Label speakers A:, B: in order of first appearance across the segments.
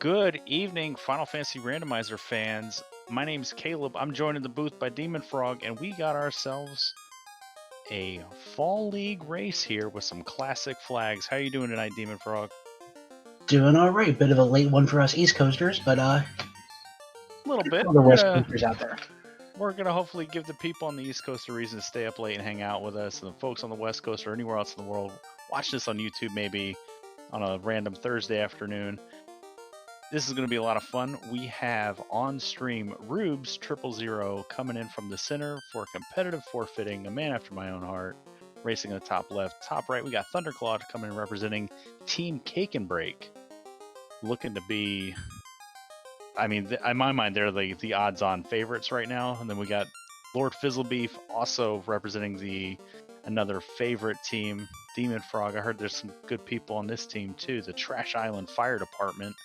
A: Good evening, Final Fantasy Randomizer fans. My name's Caleb. I'm joined in the booth by Demon Frog, and we got ourselves a Fall League race here with some classic flags. How you doing tonight, Demon Frog?
B: Doing all right. Bit of a late one for us East Coasters, but
A: A little bit.
B: all the West Coasters out there.
A: We're gonna hopefully give the people on the East Coast a reason to stay up late and hang out with us, and the folks on the West Coast or anywhere else in the world watch this on YouTube maybe on a random Thursday afternoon. This is going to be a lot of fun. We have on stream Rubes 000 coming in from the center for competitive forfeiting, a man after my own heart, racing in the top left. Top right, we got Thunderclaw coming in representing Team Cake and Break, looking to be, in my mind, they're the odds-on favorites right now. And then we got Lord Fizzlebeef also representing another favorite team, Demon Frog. I heard there's some good people on this team too, the Trash Island Fire Department.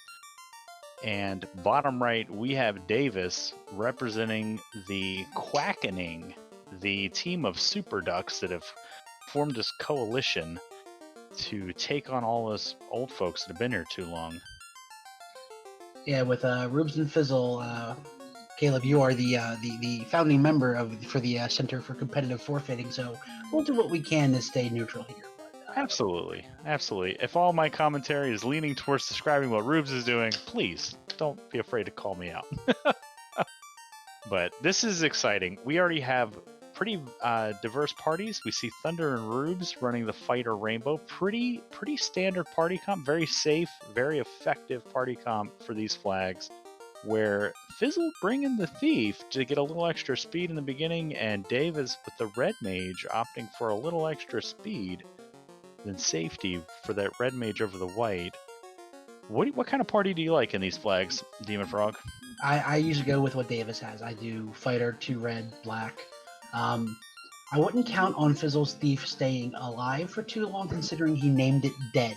A: And bottom right, we have Davis representing the Quackening, the team of Super Ducks that have formed this coalition to take on all us old folks that have been here too long.
B: Yeah, with Rubes and Fizzle, Caleb, you are the founding member for the Center for Competitive Forfeiting, so we'll do what we can to stay neutral here.
A: Absolutely. If all my commentary is leaning towards describing what Rubes is doing, please don't be afraid to call me out. But this is exciting. We already have pretty diverse parties. We see Thunder and Rubes running the Fighter Rainbow. Pretty standard party comp. Very safe, very effective party comp for these flags. Where Fizzle bringing the Thief to get a little extra speed in the beginning, and Dave is with the Red Mage opting for a little extra speed than safety for that Red Mage over the White. What kind of party do you like in these flags, Demon Frog?
B: I usually go with what Davis has. I do Fighter, 2 red, black. I wouldn't count on Fizzle's Thief staying alive for too long, considering he named it Dead.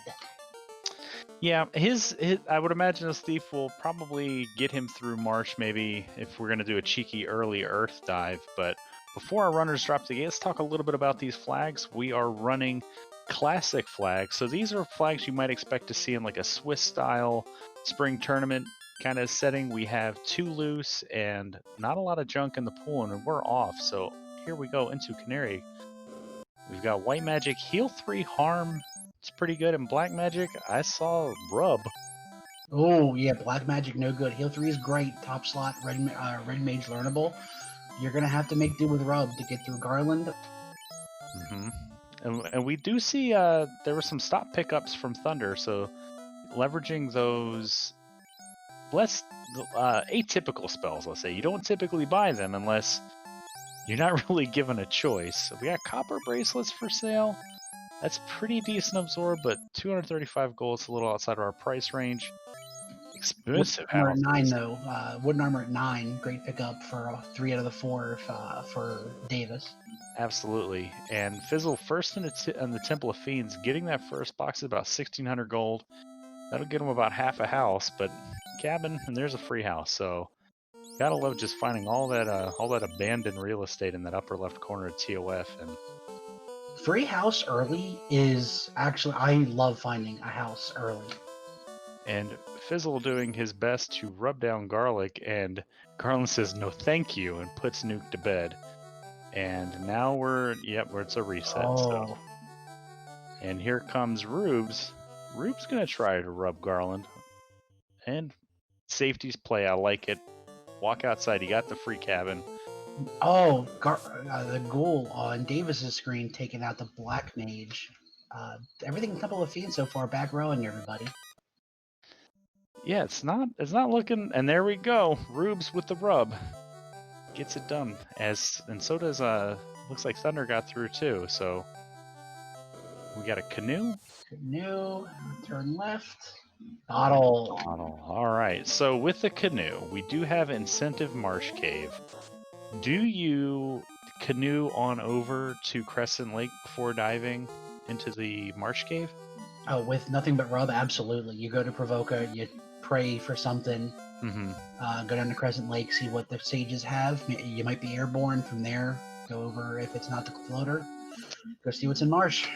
A: Yeah, his I would imagine his Thief will probably get him through Marsh, maybe, if we're going to do a cheeky early Earth dive. But before our runners drop the gate, let's talk a little bit about these flags. We are running classic flags. So these are flags you might expect to see in like a Swiss-style spring tournament kind of setting. We have 2 loose and not a lot of junk in the pool, and we're off. So here we go into Canary. We've got White Magic, Heal 3, Harm. It's pretty good. And Black Magic, I saw Rub.
B: Oh, yeah, Black Magic, no good. Heal 3 is great. Top slot, Red Mage learnable. You're going to have to make do with Rub to get through Garland.
A: Mm-hmm. And we do see there were some stop pickups from Thunder, so leveraging those less atypical spells, let's say. You don't typically buy them unless you're not really given a choice. So we got Copper Bracelets for sale. That's pretty decent absorb, but 235 gold is a little outside of our price range. Expensive
B: Armor at
A: houses.
B: 9, though. Wooden Armor at 9. Great pickup for 3 out of the 4 for Davis.
A: Absolutely. And Fizzle first in the Temple of Fiends, getting that first box is about 1,600 gold. That'll get him about half a house, but cabin, and there's a free house. So gotta love just finding all that abandoned real estate in that upper left corner of TOF. And
B: free house early is actually, I love finding a house early.
A: And Fizzle doing his best to rub down Garlic, and Garland says no thank you and puts Nuke to bed. And now it's a reset.
B: Oh.
A: So. And here comes Rubes. Rubes gonna try to rub Garland. And safety's play, I like it. Walk outside, you got the free cabin.
B: Oh, the ghoul on Davis's screen taking out the Black Mage. Everything a couple of feet so far, back rowing everybody.
A: Yeah, it's not looking, and there we go. Rubes with the rub. Gets it done. And so does looks like Thunder got through too, so we got a canoe.
B: Turn left. Bottle.
A: Alright, so with the canoe, we do have Incentive Marsh Cave. Do you canoe on over to Crescent Lake before diving into the Marsh Cave?
B: Oh, with nothing but rub, absolutely. You go to Provoca, you pray for something, go down to Crescent Lake, see what the sages have. You might be airborne from there. Go over, if it's not the floater, go see what's in Marsh.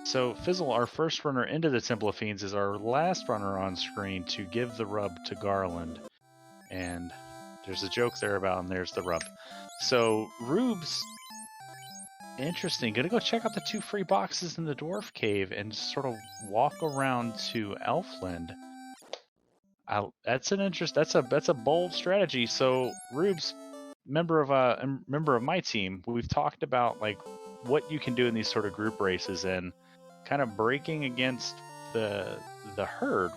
A: So Fizzle, our first runner into the Temple of Fiends, is our last runner on screen to give the rub to Garland. And there's a joke there about, and there's the rub. So Rubes, interesting. Gonna go check out the 2 free boxes in the Dwarf Cave and sort of walk around to Elfland. That's an interest. That's a bold strategy. So Rubes, member of my team, we've talked about like what you can do in these sort of group races and kind of breaking against the herd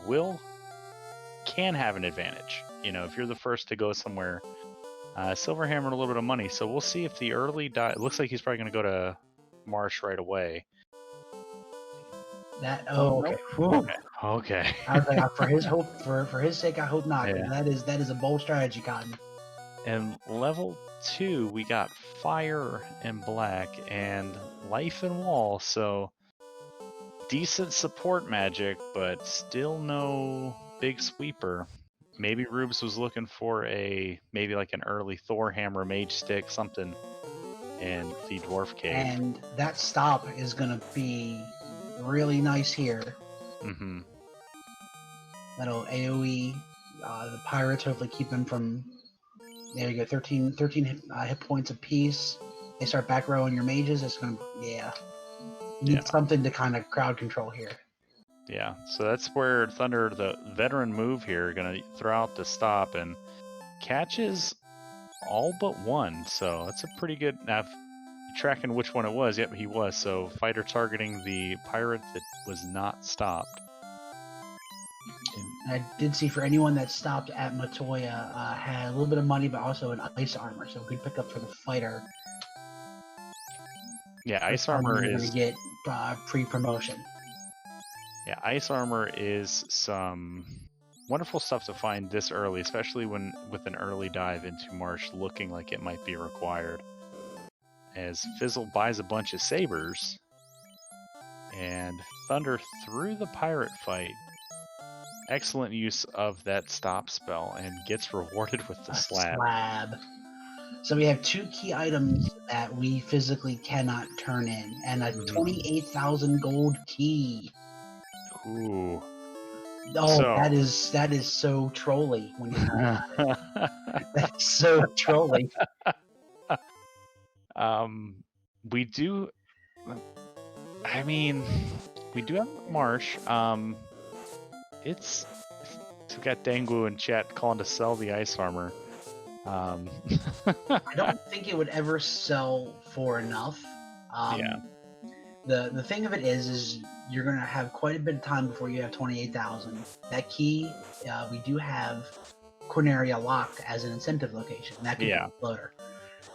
A: can have an advantage. You know, if you're the first to go somewhere, Silverhammer a little bit of money. So we'll see if the early die. It looks like he's probably going to go to Marsh right away.
B: Okay. Whew.
A: Okay.
B: I was like, for his sake, I hope not.
A: Yeah.
B: That is a bold strategy, Cotton.
A: And level 2, we got Fire and Black and Life and Wall. So decent support magic, but still no big sweeper. Maybe Rubes was looking for maybe like an early Thor Hammer, Mage Stick, something in the Dwarf Cave.
B: And that stop is going to be really nice here.
A: Mm-hmm.
B: That'll AoE the pirates, hopefully keep them from... There you go, 13 hit points apiece. They start back rowing your mages. It's going to... Yeah. You need something to kind of crowd control here.
A: Yeah, so that's where Thunder, the veteran move here, going to throw out the stop and catches all but one. So that's a pretty good... Now, if you're tracking which one it was, yep, he was. So fighter targeting the pirate that was not stopped.
B: And I did see for anyone that stopped at Matoya had a little bit of money, but also an ice armor, so good pickup for the fighter.
A: Yeah, ice armor is
B: going to get pre-promotion.
A: Yeah, ice armor is some wonderful stuff to find this early, especially with an early dive into Marsh looking like it might be required. As Fizzle buys a bunch of sabers, and Thunder through the pirate fight. Excellent use of that stop spell and gets rewarded with the slab.
B: So we have 2 key items that we physically cannot turn in, and a 28,000 gold key.
A: Ooh.
B: Oh, so, that is so trolly when you think about it. That's so trolly.
A: We do. I mean, we do have Marsh. It's we got Dangu in chat calling to sell the ice armor.
B: I don't think it would ever sell for enough.
A: Yeah.
B: The thing of it is you're going to have quite a bit of time before you have 28,000. That key, we do have Corneria locked as an incentive location. That could be a floater.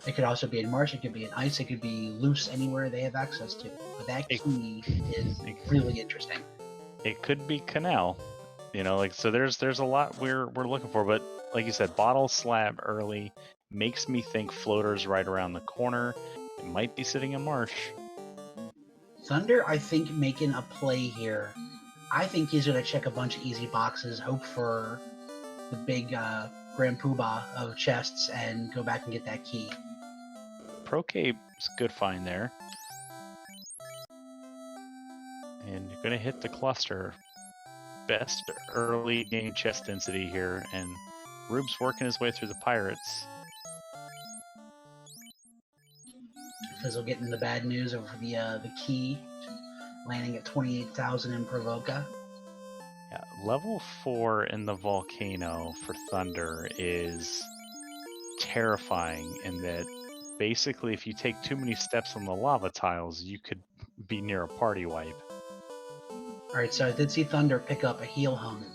B: It could also be in Marsh, it could be in Ice, it could be loose anywhere they have access to. But that key is really interesting.
A: It could be Canal. You know, like, so there's a lot we're looking for, but like you said, bottle slab early makes me think floaters right around the corner. It might be sitting in Marsh.
B: Thunder, I think, making a play here. I think he's going to check a bunch of easy boxes, hope for the big Grand Poobah of chests, and go back and get that key.
A: Procape's a good find there. And you're going to hit the cluster. Best early game chest density here, and Rube's working his way through the pirates.
B: Fizzle getting the bad news over the key, landing at 28,000 in Provoca.
A: Yeah, level 4 in the volcano for Thunder is terrifying in that basically if you take too many steps on the lava tiles, you could be near a party wipe.
B: Alright, so I did see Thunder pick up a heal helmet.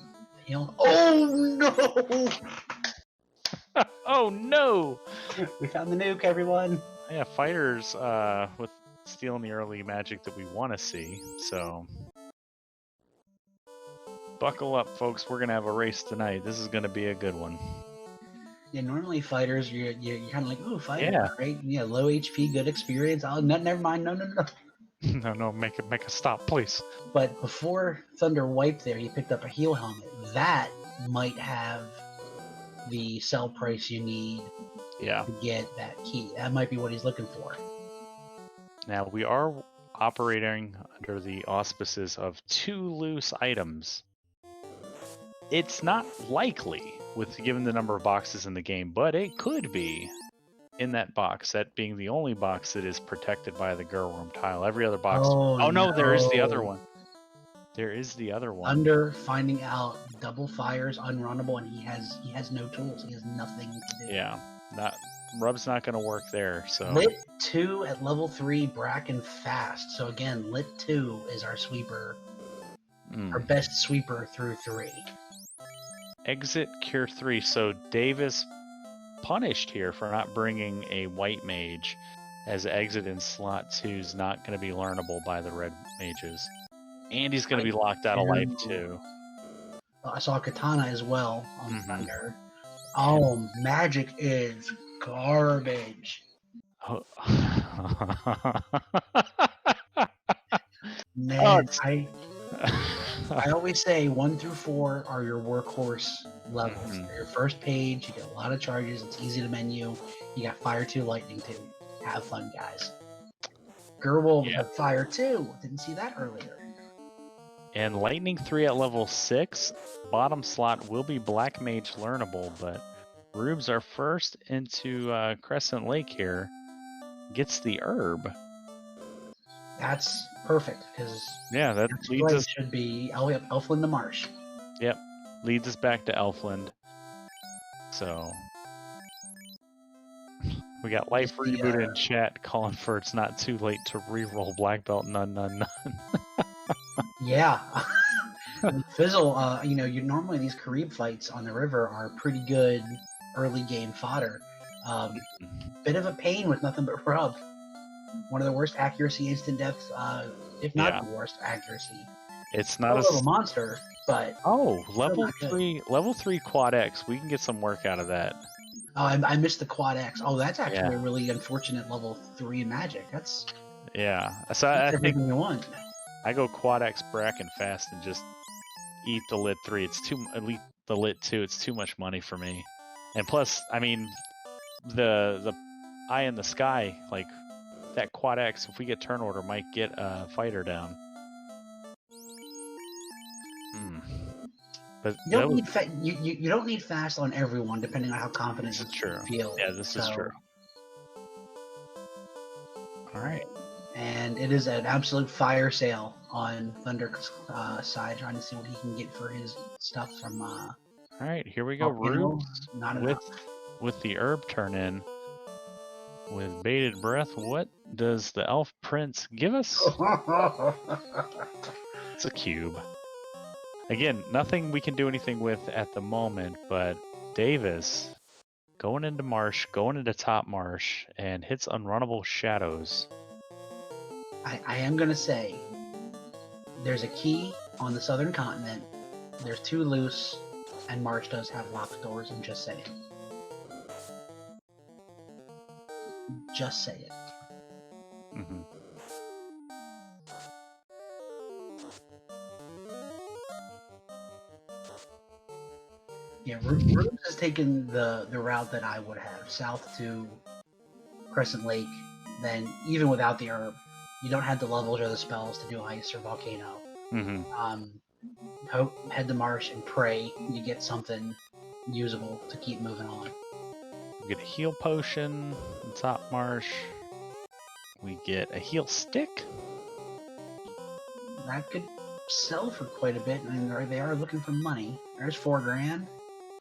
B: Oh no!
A: Oh no!
B: We found the nuke, everyone!
A: Yeah, fighters with stealing the early magic that we want to see, so... Buckle up, folks. We're going to have a race tonight. This is going to be a good one.
B: Yeah, normally fighters, you're kind of like, ooh, fighter, right? Yeah, low HP, good experience. Oh, never mind. No.
A: No, make a stop, please.
B: But before Thunder wiped there, he picked up a heal helmet. That might have the sell price you need to get that key. That might be what he's looking for.
A: Now, we are operating under the auspices of 2 loose items. It's not likely, with given the number of boxes in the game, but it could be in that box, that being the only box that is protected by the girl room tile. Every other box. Oh no, there is the other one. There is the other one.
B: Thunder finding out double fires unrunnable, and he has no tools. He has nothing to do.
A: Yeah, Rub's not going to work there. So
B: Lit 2 at level 3, Bracken fast. So again, Lit 2 is our sweeper, our best sweeper through 3.
A: Exit Cure 3. So Dave is punished here for not bringing a white mage, as exit in slot 2 is not going to be learnable by the red mages. And he's going to be locked out of life too.
B: I saw Katana as well on Thunder. Oh, magic is garbage. Man, I always say 1 through 4 are your workhorse levels. Your first page, you get a lot of charges. It's easy to menu. You got Fire 2, Lightning 2. Have fun, guys. Gerwolf have Fire 2. Didn't see that earlier.
A: And Lightning 3 at level 6. Bottom slot will be Black Mage learnable, but Rubes, our first into Crescent Lake here, gets the herb.
B: That's perfect, because
A: that leads us
B: should be Elfland to Marsh.
A: Yep, leads us back to Elfland. So we got Life Reboot in chat calling for it's not too late to re-roll Black Belt none.
B: Yeah. Fizzle, you normally these Carib fights on the river are pretty good early game fodder. Bit of a pain with nothing but rub. One of the worst accuracy instant deaths, if not the worst accuracy.
A: It's not
B: a little monster, but
A: level 3 quad X. We can get some work out of that.
B: Oh, I missed the quad X. Oh, that's actually a really unfortunate level 3 magic. That's
A: So I think
B: you want.
A: I go quad X Bracken fast and just eat the lit 3. It's the lit 2. It's too much money for me. And plus, I mean, the eye in the sky, like that quad X, if we get turn order, might get a fighter down. But
B: you don't need you don't need fast on everyone, depending on how confident you feel.
A: Yeah, this is true. All right.
B: And it is an absolute fire sale on Thunder's side, trying to see what he can get for his stuff from.
A: All right, here we go. Rubes with the herb turn in. With bated breath, what does the elf prince give us? It's a cube. Again, nothing we can do anything with at the moment, but Davis going into Marsh, going into top Marsh, and hits Unrunnable Shadows.
B: I am going to say there's a key on the southern continent. There's 2 loose, and Marsh does have locked doors. I'm just saying. Just say it. Yeah, Rubes has taken the route that I would have, south to Crescent Lake. Then, even without the herb, you don't have the levels or the spells to do ice or volcano. Head to Marsh and pray you get something usable to keep moving on.
A: We get a heal potion in top Marsh. We get a heal stick.
B: That could sell for quite a bit. I mean, they are looking for money. There's $4,000.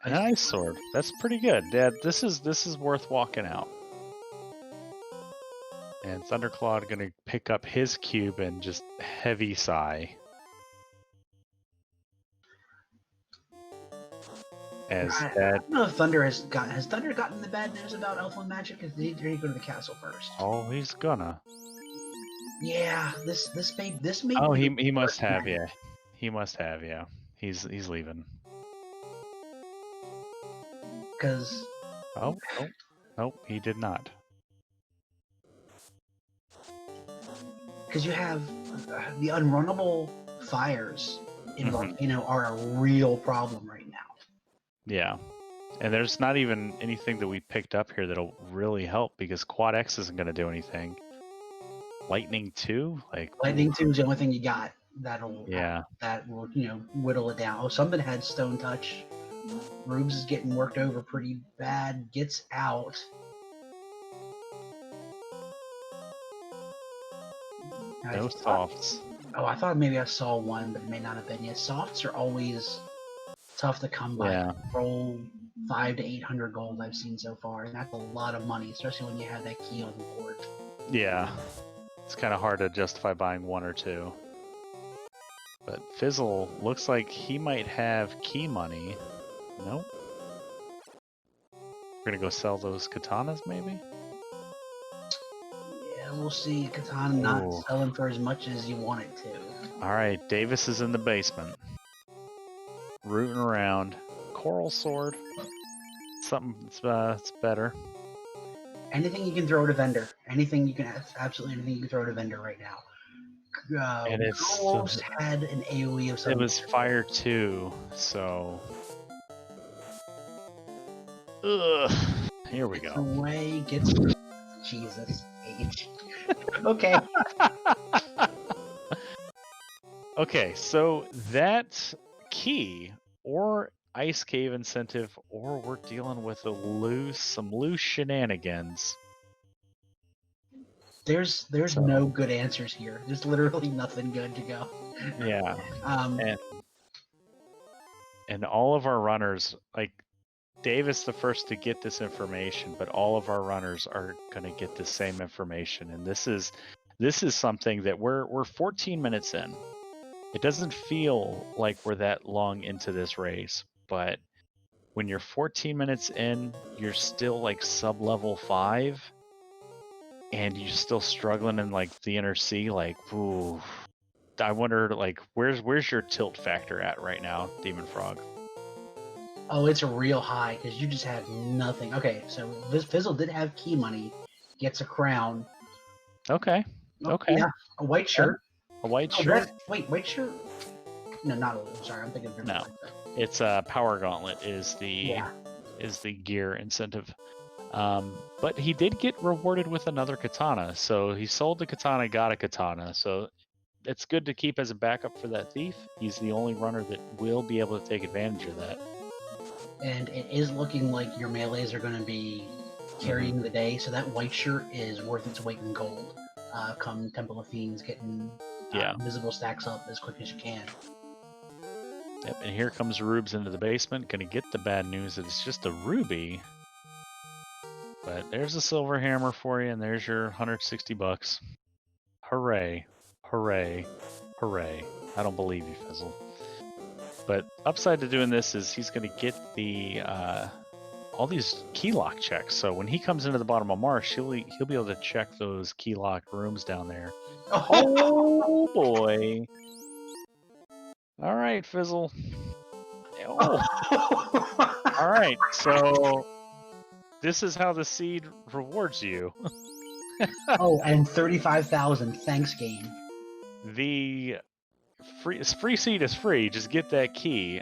A: An ice sword. That's pretty good. Dad, this is worth walking out. And Thunderclaw gonna pick up his cube and just heavy sigh. I
B: don't know if Thunder has Thunder gotten the bad news about Elfland magic? Did he go to the castle first?
A: Oh, he's gonna.
B: Yeah, this may.
A: Oh, he must have, yeah. He must have, yeah. He's leaving.
B: Because.
A: Oh, nope, he did not.
B: Because you have the unrunnable fires in Volcano are a real problem right now.
A: Yeah. And there's not even anything that we picked up here that'll really help because Quad X isn't going to do anything. Lightning 2? Like,
B: Lightning
A: ooh,
B: 2 is the only thing you got that'll
A: yeah.
B: that will whittle it down. Oh, something had Stone Touch. Rubes is getting worked over pretty bad. Gets out.
A: No softs.
B: Oh, I thought maybe I saw one, but it may not have been. Yeah, softs are always tough to come by.
A: Yeah.
B: Roll 500 to 800 gold I've seen so far, and that's a lot of money, especially when you have that key on the board.
A: Yeah. It's kind of hard to justify buying 1 or 2. But Fizzle looks like he might have key money. Nope. We're gonna go sell those katanas, maybe?
B: Yeah, we'll see. Katana not selling for as much as you want it to.
A: Alright, Davis is in the basement. Rooting around. Coral Sword. Something that's better.
B: Anything you can throw at a vendor. Anything you can, absolutely anything you can throw at a vendor right now.
A: And it's
B: Wolves had an AoE of some.
A: It was Fire 2, so. Ugh. Here we go.
B: Away gets Jesus H. Okay.
A: Okay, so that key or ice cave incentive, or we're dealing with some loose shenanigans.
B: There's no good answers here. There's literally nothing good to go.
A: Yeah. And all of our runners, like Davis the first to get this information, but all of our runners are gonna get the same information. And this is something that we're 14 minutes in. It doesn't feel like we're that long into this race, but when you're 14 minutes in, you're still like sub-level 5, and you're still struggling in like the inner sea. Like, ooh, I wonder, like, where's your tilt factor at right now, Demon Frog?
B: Oh, it's a real high because you just have nothing. Okay, so Fizzle did have key money, gets a crown.
A: Okay.
B: Oh,
A: Okay.
B: Yeah, a white shirt.
A: A white shirt.
B: Wait, white shirt. No, not a little. Sorry, I'm thinking of
A: No, it's a Power Gauntlet is the gear incentive. But he did get rewarded with another katana, so he sold the katana, got a katana. So it's good to keep as a backup for that thief. He's the only runner that will be able to take advantage of that.
B: And it is looking like your melees are going to be carrying the day, so that white shirt is worth its weight in gold. Come Temple of Fiends, getting visible stacks up as quick as you can.
A: Yep, and here comes Rubes into the basement. Gonna get the bad news that it's just a ruby. But there's a silver hammer for you, and there's your 160 bucks. Hooray. Hooray. Hooray. I don't believe you, Fizzle. But upside to doing this is he's gonna get the all these key lock checks. So when he comes into the bottom of Marsh, he'll be able to check those key lock rooms down there. Oh boy. All right, Fizzle. Oh. All right, so this is how the seed rewards you.
B: Oh, and 35,000. Thanks, game.
A: The free seed is free. Just get that key,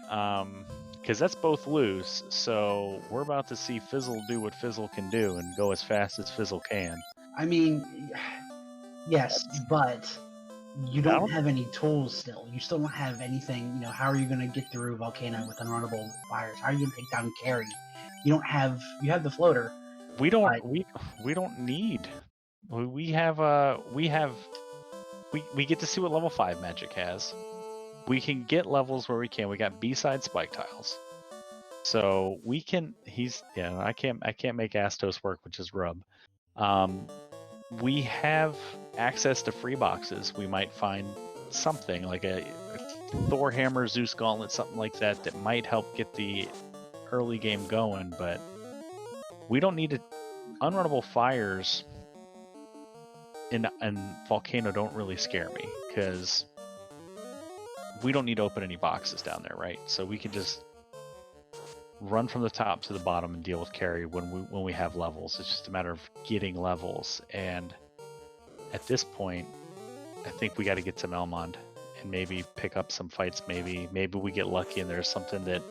A: because that's both loose. So we're about to see Fizzle do what Fizzle can do and go as fast as Fizzle can.
B: I mean, yes, but you don't have any tools still. You still don't have anything. How are you going to get through Volcano with unrunnable fires? How are you going to take down Carry? You don't have. You have the floater.
A: We don't. We don't need. We get to see what level 5 magic has. We can get levels where we can. We got B-side spike tiles, so we can. I can't make Astos work, which is rub. We have access to free boxes. We might find something like a Thor hammer, Zeus gauntlet, something like that might help get the early game going. But we don't need unrunnable fires in Volcano don't really scare me because we don't need to open any boxes down there, right? So we can just run from the top to the bottom and deal with carry when we have levels. It's just a matter of getting levels, and at this point, I think we got to get to Melmond and maybe pick up some fights. Maybe we get lucky and there's something that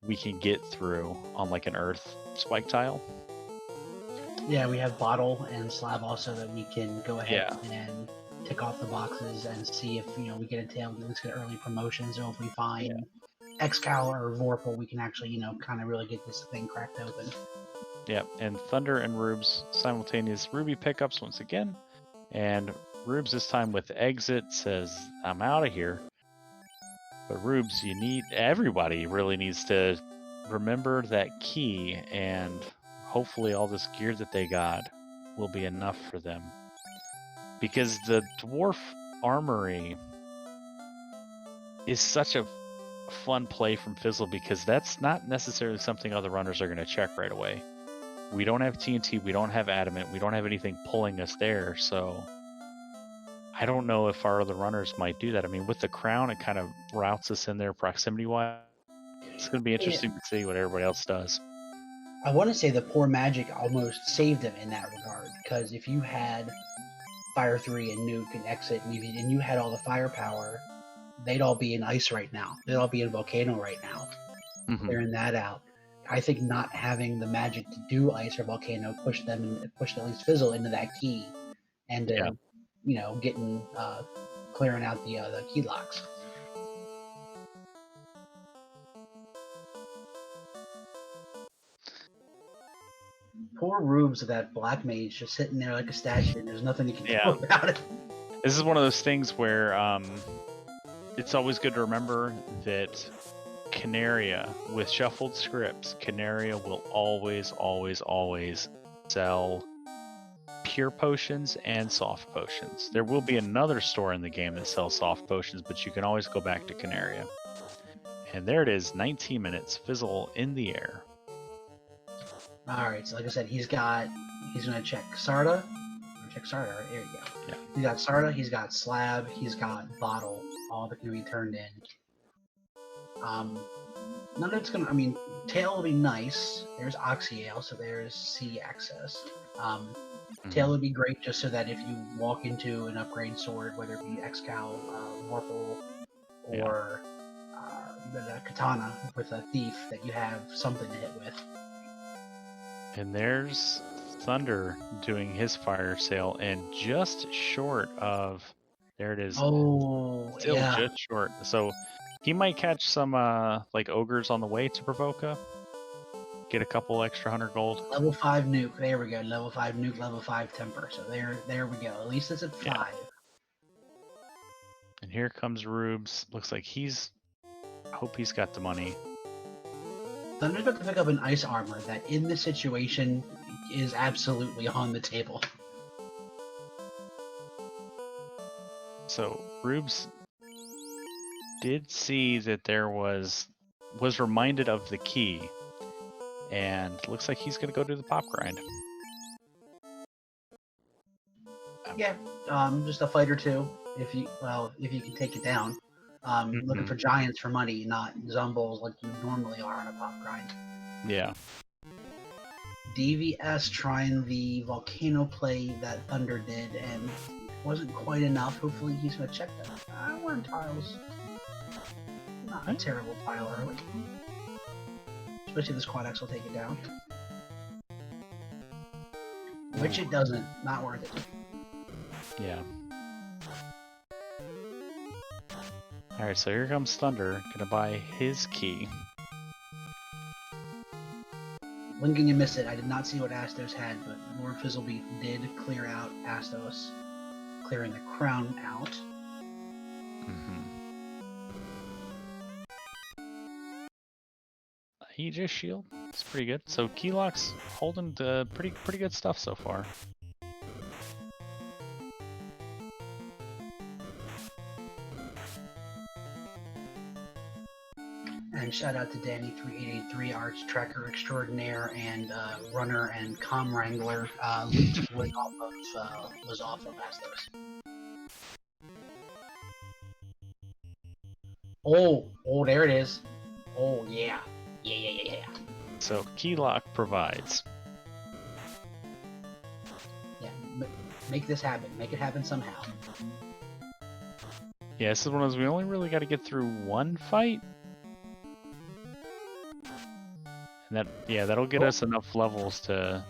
A: we can get through on like an Earth spike tile.
B: Yeah, we have Bottle and Slab also that we can go ahead
A: Yeah.
B: and tick off the boxes and see if we get a tail, at least get early promotions. So if we
A: Yeah.
B: find Excal or Vorpal, we can actually kind of really get this thing cracked open.
A: Yeah. And Thunder and Rubes simultaneous Ruby pickups once again. And Rubes this time with exit says, I'm out of here. But Rubes, everybody really needs to remember that key, and hopefully all this gear that they got will be enough for them. Because the Dwarf Armory is such a fun play from Fizzle, because that's not necessarily something other runners are going to check right away. We don't have TNT, we don't have Adamant, we don't have anything pulling us there, so I don't know if our other runners might do that. I mean, with the crown, it kind of routes us in there proximity-wise. It's going to be interesting to see what everybody else does.
B: I want to say the poor magic almost saved him in that regard, because if you had Fire 3 and Nuke and Exit, and you had all the firepower, they'd all be in Ice right now. They'd all be in Volcano right now, clearing that out. I think not having the magic to do Ice or Volcano pushed at least Fizzle into that key, and getting clearing out the key locks. Poor Rubes of that black mage just sitting there like a statue, and there's nothing you can do about it.
A: This is one of those things where it's always good to remember that Canaria, with shuffled scripts, Canaria will always, always, always sell pure potions and soft potions. There will be another store in the game that sells soft potions, but you can always go back to Canaria. And there it is, 19 minutes, Fizzle in the air.
B: Alright, so like I said, he's going to check Sarda. Check Sarda, right? There you go.
A: Yeah.
B: He's got Sarda, he's got Slab, he's got Bottle, all that can be turned in. None of it's gonna, Tail will be nice. There's Oxyale, so there's C access. Tail would be great just so that if you walk into an upgrade sword, whether it be Excal, Vorpal, or the Katana with a Thief, that you have something to hit with.
A: And there's Thunder doing his fire sale, and just short of, there it is.
B: Oh,
A: still
B: yeah.
A: just short. So he might catch some like ogres on the way to Provoca. Get a couple extra 100 gold.
B: Level 5 nuke. There we go. Level 5 nuke, level 5 temper. So there we go. At least it's at 5.
A: Yeah. And here comes Rubes. Looks like I hope he's got the money.
B: Thunder's about to pick up an ice armor that in this situation is absolutely on the table.
A: So Rubes did see that there was reminded of the key, and looks like he's gonna go do the pop grind.
B: Yeah, just a fight or two if you can take it down. Looking for giants for money, not zumbles like you normally are on a pop grind.
A: Yeah.
B: DVS trying the volcano play that Thunder did, and wasn't quite enough. Hopefully he's going to check that. We're in tiles. Not a terrible tile early. Especially this quad X will take it down. Which it doesn't. Not worth it.
A: Yeah. Alright, so here comes Thunder, gonna buy his key.
B: Blinking and miss it. I did not see what Astos had, but Lord Fizzlebeef did clear out Astos, clearing the crown out.
A: Aegis shield, it's pretty good. So Keylock's holding the pretty good stuff so far.
B: And shout out to Danny3883, Arts Tracker Extraordinaire and Runner and Com Wrangler. Luke was off of Astos. Oh, there it is. Oh, yeah. Yeah.
A: So Keylock provides.
B: Yeah, make this happen. Make it happen somehow.
A: Yeah, this is one of those, we only really got to get through one fight. And that'll get us enough levels to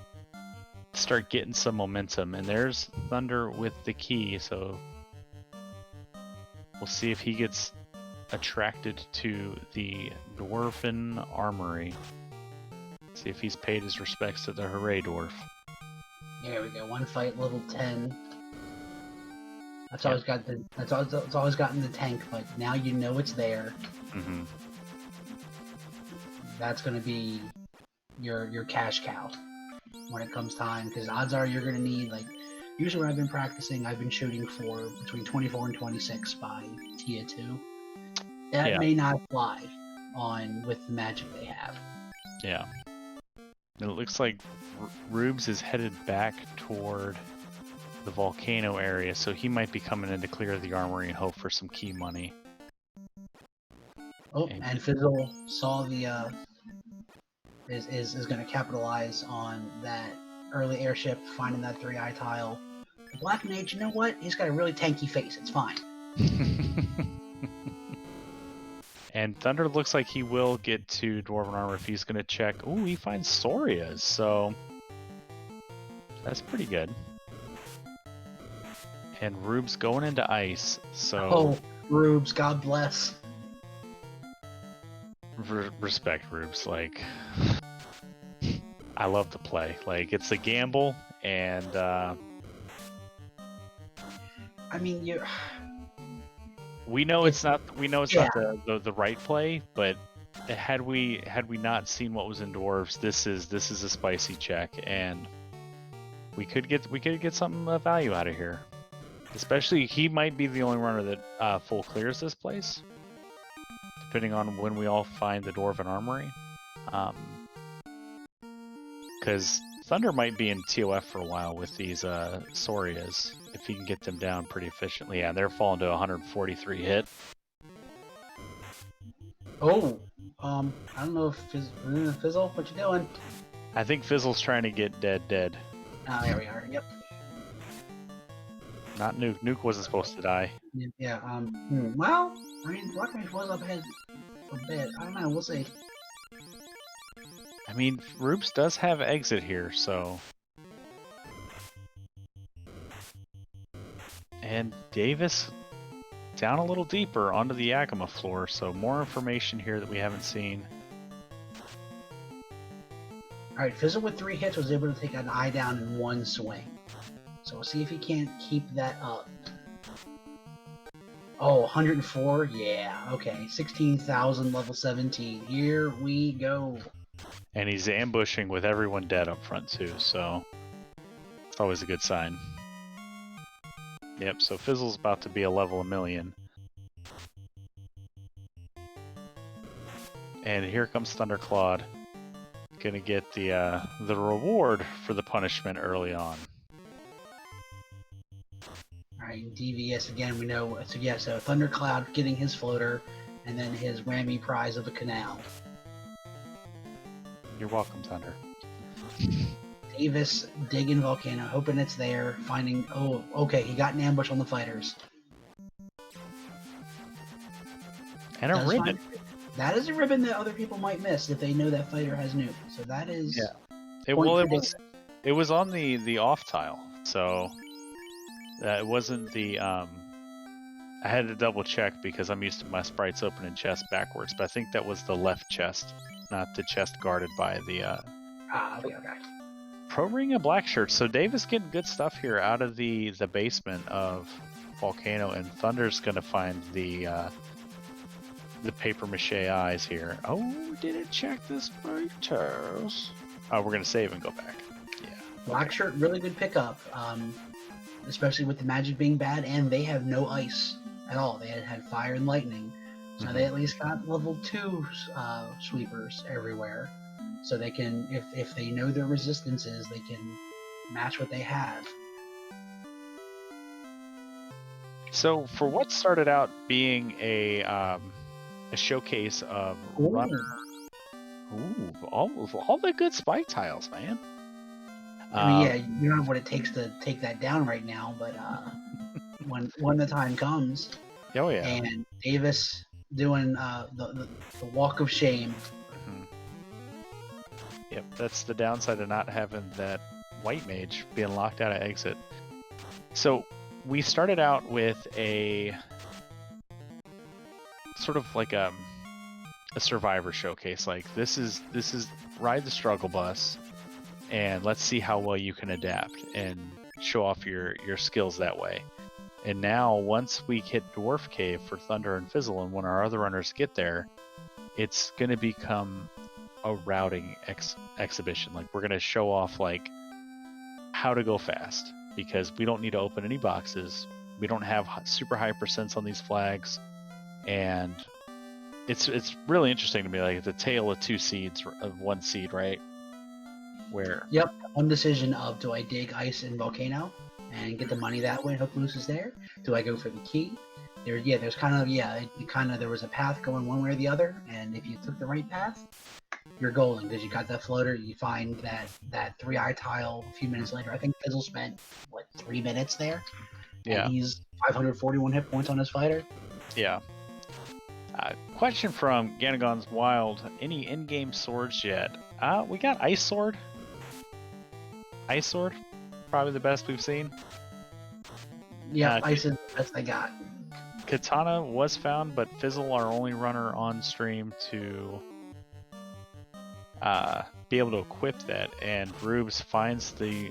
A: start getting some momentum. And there's Thunder with the key, so we'll see if he gets attracted to the Dwarven Armory. See if he's paid his respects to the Hooray Dwarf.
B: There we go. One fight, level 10. That's always got the. That's always gotten the tank, but now you know it's there.
A: Mm-hmm.
B: That's gonna be your cash cow when it comes time, because odds are you're gonna need, like, usually when I've been practicing, I've been shooting for between 24 and 26 by Tier 2. That may not fly with the magic they have.
A: Yeah. And it looks like Rubes is headed back toward the volcano area, so he might be coming in to clear the armory and hope for some key money.
B: Oh, and Fizzle saw the is going to capitalize on that early airship, finding that 3-eye tile. The Black Mage, you know what? He's got a really tanky face. It's fine.
A: And Thunder looks like he will get to Dwarven Armor if he's going to check. Ooh, he finds Soria's, so that's pretty good. And Rube's going into ice, so...
B: Oh, Rubes, God bless.
A: Respect, Rubes. Like, I love to play. Like, it's a gamble, and...
B: I mean, you...
A: We know it's not. We know it's not the right play, but had we not seen what was in dwarves, this is a spicy check, and we could get something of value out of here. Especially, he might be the only runner that full clears this place, depending on when we all find the Dwarven Armory. Because Thunder might be in TOF for a while with these Sorias, if he can get them down pretty efficiently. Yeah, they're falling to 143 hit.
B: Oh, I don't know if Fizzle, what you doing?
A: I think Fizzle's trying to get dead.
B: Oh, there we are. Yep.
A: Not Nuke. Nuke wasn't supposed to die.
B: Yeah. Well, I mean, Black Mage was up ahead a bit. I don't know. We'll see.
A: I mean, Rubes does have exit here, so... And Davis down a little deeper onto the Yakima floor, so more information here that we haven't seen.
B: Alright, Fizzle with 3 hits was able to take an eye down in one swing. So we'll see if he can't keep that up. Oh, 104? Yeah, okay. 16,000, level 17. Here we go.
A: And he's ambushing with everyone dead up front too, so it's always a good sign. Yep, so Fizzle's about to be a level 1,000,000. And here comes Thunderclawed. Gonna get the reward for the punishment early on.
B: Alright, DVS again, we know. So yeah, so Thundercloud getting his floater, and then his whammy prize of a canal.
A: You're welcome, Thunder.
B: Davis digging Volcano, hoping it's there, finding... Oh, okay, he got an ambush on the fighters.
A: And a ribbon.
B: That is a ribbon that other people might miss if they know that fighter has nuke. So that is...
A: Yeah. It was on the off tile, so it wasn't the... I had to double check because I'm used to my sprites opening chest backwards, but I think that was the left chest, not the chest guarded by the...
B: okay.
A: Pro Ring of Black Shirts. So Davis getting good stuff here out of the basement of Volcano, and Thunder's gonna find the paper mache eyes here. Oh, didn't check this photos. Oh, we're gonna save and go back. Yeah.
B: Black Shirt, really good pickup. Especially with the magic being bad, and they have no ice at all. They had fire and lightning, so they at least got level 2 sweepers everywhere. So they can, if they know their resistances, they can match what they have.
A: So for what started out being a showcase of runner, all the good spike tiles, man.
B: I mean, yeah, you don't have what it takes to take that down right now, but when the time comes,
A: oh yeah,
B: and Davis doing the walk of shame.
A: Yep, that's the downside of not having that White Mage being locked out of exit. So we started out with a sort of like a survivor showcase. Like this is ride the struggle bus, and let's see how well you can adapt and show off your skills that way. And now once we hit Dwarf Cave for Thunder and Fizzle, and when our other runners get there, it's going to become a routing exhibition. Like we're going to show off like how to go fast, because we don't need to open any boxes. We don't have super high percents on these flags, and it's really interesting to me. Like the tale of two seeds of one seed, right? Where
B: Yep, one decision of, do I dig Ice and Volcano and get the money that way and hope Loose is there? Do I go for the key? There's kind of there was a path going one way or the other, and if you took the right path, you're golden because you got that floater. You find that 3-eye tile a few minutes later. I think Fizzle spent 3 minutes there.
A: Yeah.
B: And he's 541 hit points on his fighter.
A: Yeah. Question from Ganagon's Wild: any in-game swords yet? We got Ice Sword. Ice Sword, probably the best we've seen.
B: Yeah, Ice is the best I got.
A: Katana was found, but Fizzle, our only runner on stream to be able to equip that, and Rubes finds the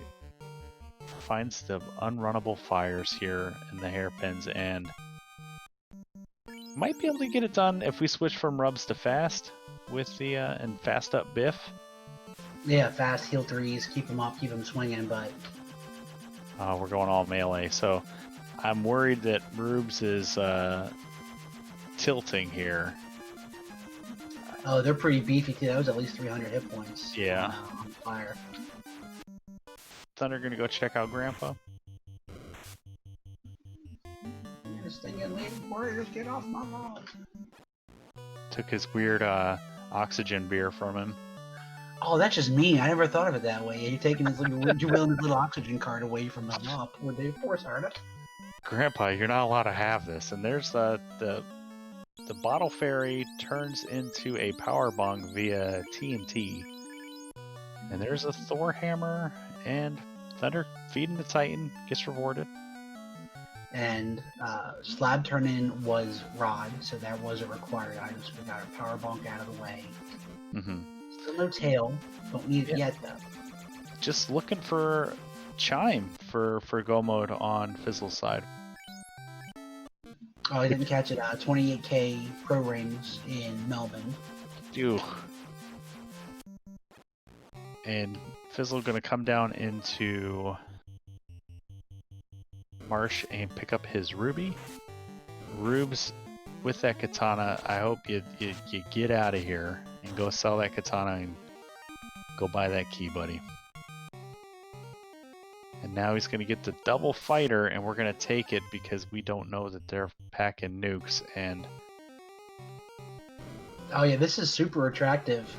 A: unrunnable fires here in the hairpins, and might be able to get it done if we switch from Rubs to Fast with the and Fast up Biff.
B: Yeah, fast heal 3s, keep him up, keep him swinging, but
A: we're going all melee, so I'm worried that Rubes is tilting here.
B: Oh, they're pretty beefy too. That was at least 300 hit points.
A: Yeah.
B: On fire.
A: Thunder gonna go check out Grandpa.
B: This thing is leaving warriors, get off my lawn.
A: Took his weird oxygen beer from him.
B: Oh, that's just mean. I never thought of it that way. You're taking his little oxygen card away from him. Oh, poor Dave Force Harder.
A: Grandpa, you're not allowed to have this. And there's the bottle fairy turns into a power bong via TNT. And there's a Thor hammer, and Thunder feeding the Titan gets rewarded.
B: And slab turn in was rod, so that was a required item. So we got our power bonk out of the way.
A: Mm-hmm.
B: Still no tail. Don't need it yet though.
A: Just looking for Chime for go mode on Fizzle's side.
B: Oh, I didn't catch it. 28k pro rings in Melbourne.
A: Ew. And Fizzle gonna come down into Marsh and pick up his ruby. Rubes, with that katana, I hope you get out of here and go sell that katana and go buy that key, buddy. And now he's gonna get the double fighter, and we're gonna take it because we don't know that they're packing nukes. And
B: oh yeah, this is super attractive.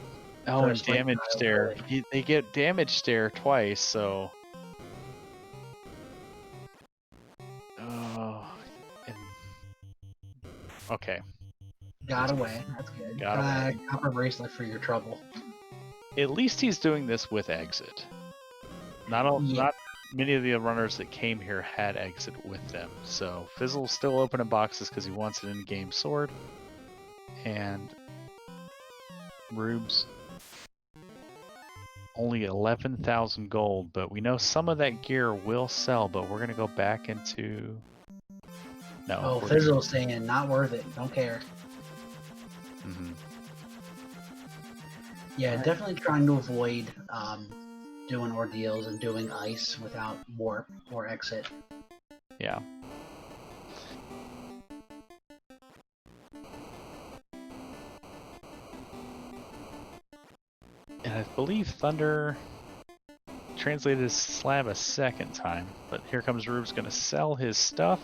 A: oh, and damage stare. They get damage stare twice, so. Okay.
B: Got away. That's good.
A: Got away.
B: Copper bracelet for your trouble.
A: At least he's doing this with exit. Not many of the runners that came here had exit with them. So Fizzle's still opening boxes because he wants an in-game sword. And Rubes only 11,000 gold, but we know some of that gear will sell, but we're gonna go back into. No.
B: Oh, Fizzle's saying not worth it. Don't care.
A: Mm-hmm.
B: Yeah, definitely trying to avoid doing ordeals and doing ice without warp or exit.
A: Yeah. And I believe Thunder translated his slab a second time, but here comes Rubes gonna sell his stuff.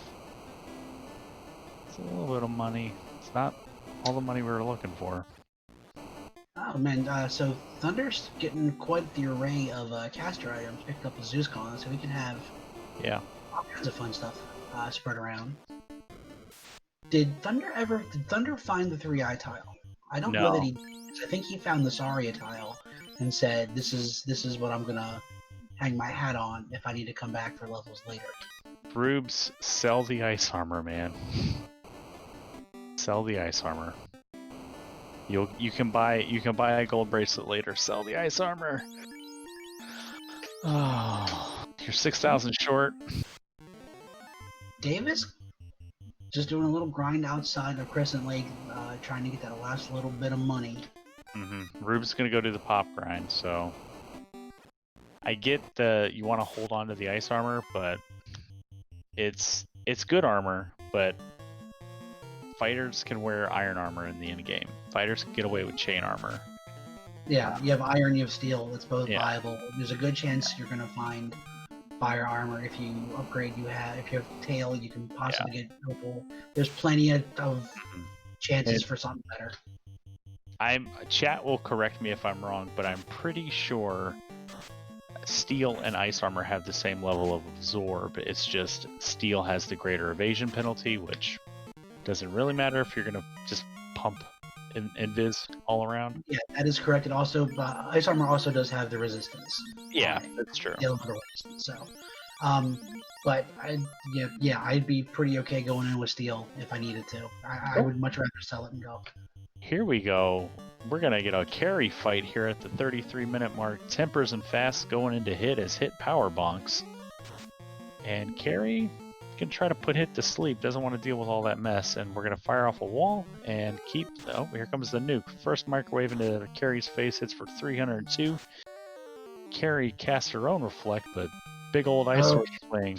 A: It's a little bit of money. It's not all the money we were looking for.
B: Oh man, so Thunder's getting quite the array of caster items picked up with Zeus Con, so we can have all kinds of fun stuff spread around. Did Thunder find the 3-eye tile? I don't know that he did. I think he found the Saria tile and said, "This is what I'm gonna hang my hat on if I need to come back for levels later.
A: Rubes, sell the ice armor, man. Sell the ice armor. You can buy a gold bracelet later. Sell the ice armor. Oh, you're 6,000 short.
B: Davis, just doing a little grind outside of Crescent Lake, trying to get that last little bit of money.
A: Rube's gonna go do the pop grind, so I get you want to hold on to the ice armor, but it's good armor, but fighters can wear iron armor in the end game. Fighters can get away with chain armor.
B: Yeah, you have iron, you have steel. It's both viable. There's a good chance you're gonna find fire armor if you upgrade. If you have tail, you can possibly get opal. There's plenty of chances for something better.
A: Chat will correct me if I'm wrong, but I'm pretty sure steel and ice armor have the same level of absorb. It's just steel has the greater evasion penalty, which doesn't really matter if you're gonna just pump invis all around.
B: Yeah, that is correct. It also ice armor also does have the resistance.
A: Yeah, that's true.
B: So, but I'd be pretty okay going in with steel if I needed to. I would much rather sell it and go.
A: Here we go. We're gonna get a carry fight here at the 33-minute mark. Tempers and Fast going into hit as hit power bonks, and carry can try to put hit to sleep. Doesn't want to deal with all that mess, and we're gonna fire off a wall and keep. Oh, here comes the nuke. First microwave into Carrie's face hits for 302. Carrie casts her own reflect, but big old ice sword swing.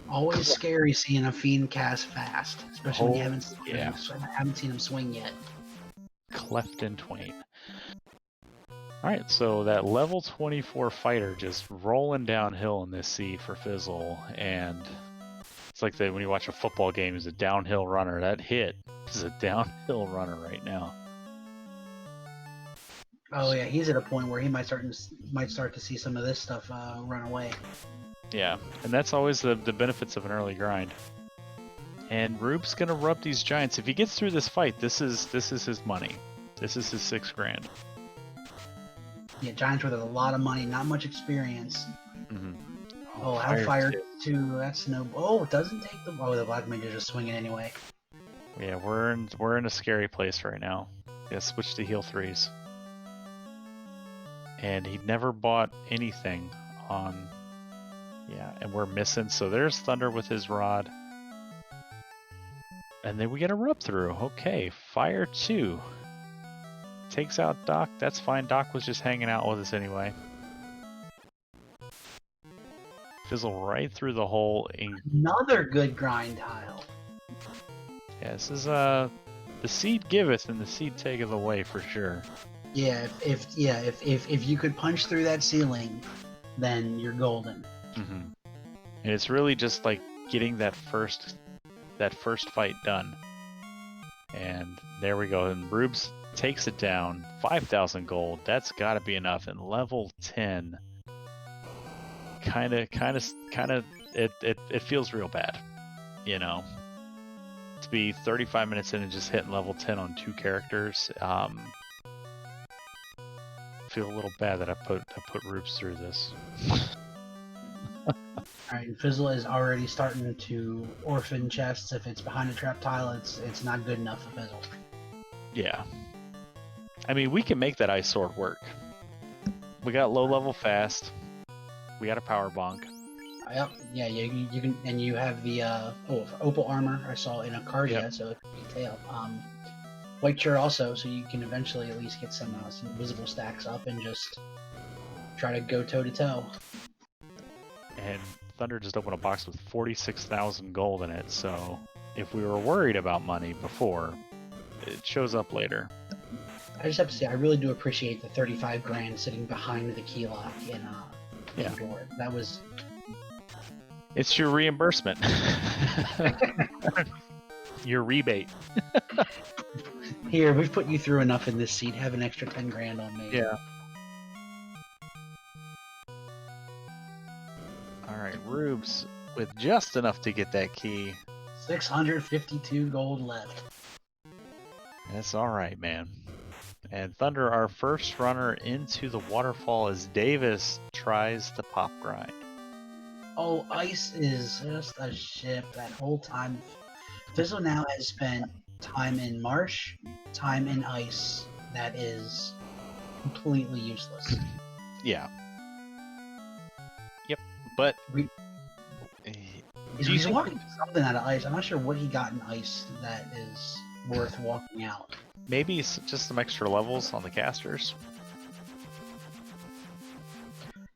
B: Always scary seeing a fiend cast fast, especially when you haven't seen him swing yet.
A: Cleft in twain. Alright, so that level 24 fighter just rolling downhill in this seed for Fizzle, and it's like when you watch a football game, he's a downhill runner. That hit is a downhill runner right now.
B: Oh yeah, he's at a point where he might start to see some of this stuff run away.
A: Yeah, and that's always the benefits of an early grind. And Rube's gonna rub these giants. If he gets through this fight, this is his money. This is his $6,000.
B: Yeah, giants worth a lot of money, not much experience. Oh, Hellfire 2. That's no. Oh, it doesn't take the. Oh, the Black Mage is just swinging anyway.
A: Yeah, we're in a scary place right now. Yeah, switch to heal 3s. And he never bought anything on. Yeah, and we're missing. So there's Thunder with his rod. And then we get a rub through. Okay, Fire 2. Takes out Doc. That's fine. Doc was just hanging out with us anyway. Fizzle right through the hole.
B: Another good grind tile.
A: Yeah, this is the seed giveth and the seed taketh away for sure.
B: Yeah, if you could punch through that ceiling, then you're golden.
A: And it's really just like getting that first fight done. And there we go. And Rubes takes it down. 5,000 gold. That's got to be enough. And level 10. Kind of. It feels real bad, you know. To be 35 minutes in and just hitting level 10 on 2 characters. Feel a little bad that I put Rubes through this.
B: Alright, Fizzle is already starting to orphan chests. If it's behind a trap tile, it's not good enough for Fizzle.
A: Yeah. I mean, we can make that ice sword work. We got low level fast. We got a power bonk.
B: Yep. Yeah, you can, and you have the opal armor I saw in a card, so it could be tail. White shirt also, so you can eventually at least get some visible stacks up and just try to go toe to toe.
A: And Thunder just opened a box with 46,000 gold in it, so if we were worried about money before, it shows up later.
B: I just have to say, I really do appreciate the 35 grand sitting behind the key lock in door. That was...
A: It's your reimbursement. Your rebate.
B: Here, we've put you through enough in this seat. Have an extra 10 grand on me.
A: Yeah. Alright, Rubes with just enough to get that key.
B: 652 gold left.
A: That's alright, man. And Thunder, our first runner into the waterfall as Davis tries the pop grind.
B: Oh, Ice is just a ship that whole time. Fizzle now has spent time in marsh, time in ice. That is completely useless.
A: Yeah. Yep. But
B: he's walking something out of ice. I'm not sure what he got in ice that is worth walking out.
A: Maybe just some extra levels on the casters.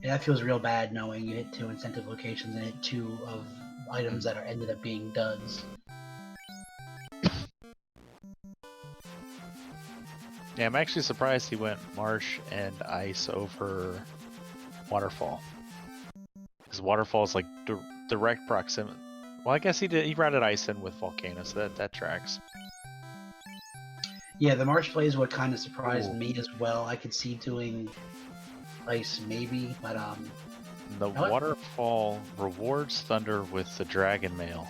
B: Yeah, that feels real bad knowing you hit 2 incentive locations and hit 2 of items that are ended up being duds.
A: Yeah, I'm actually surprised he went marsh and ice over waterfall. Because waterfall is like direct proximity. Well, I guess he did. He routed ice in with volcano, so that tracks.
B: Yeah, the marsh play is what kind of surprised me as well. I could see doing ice maybe, but
A: the waterfall rewards Thunder with the dragon mail.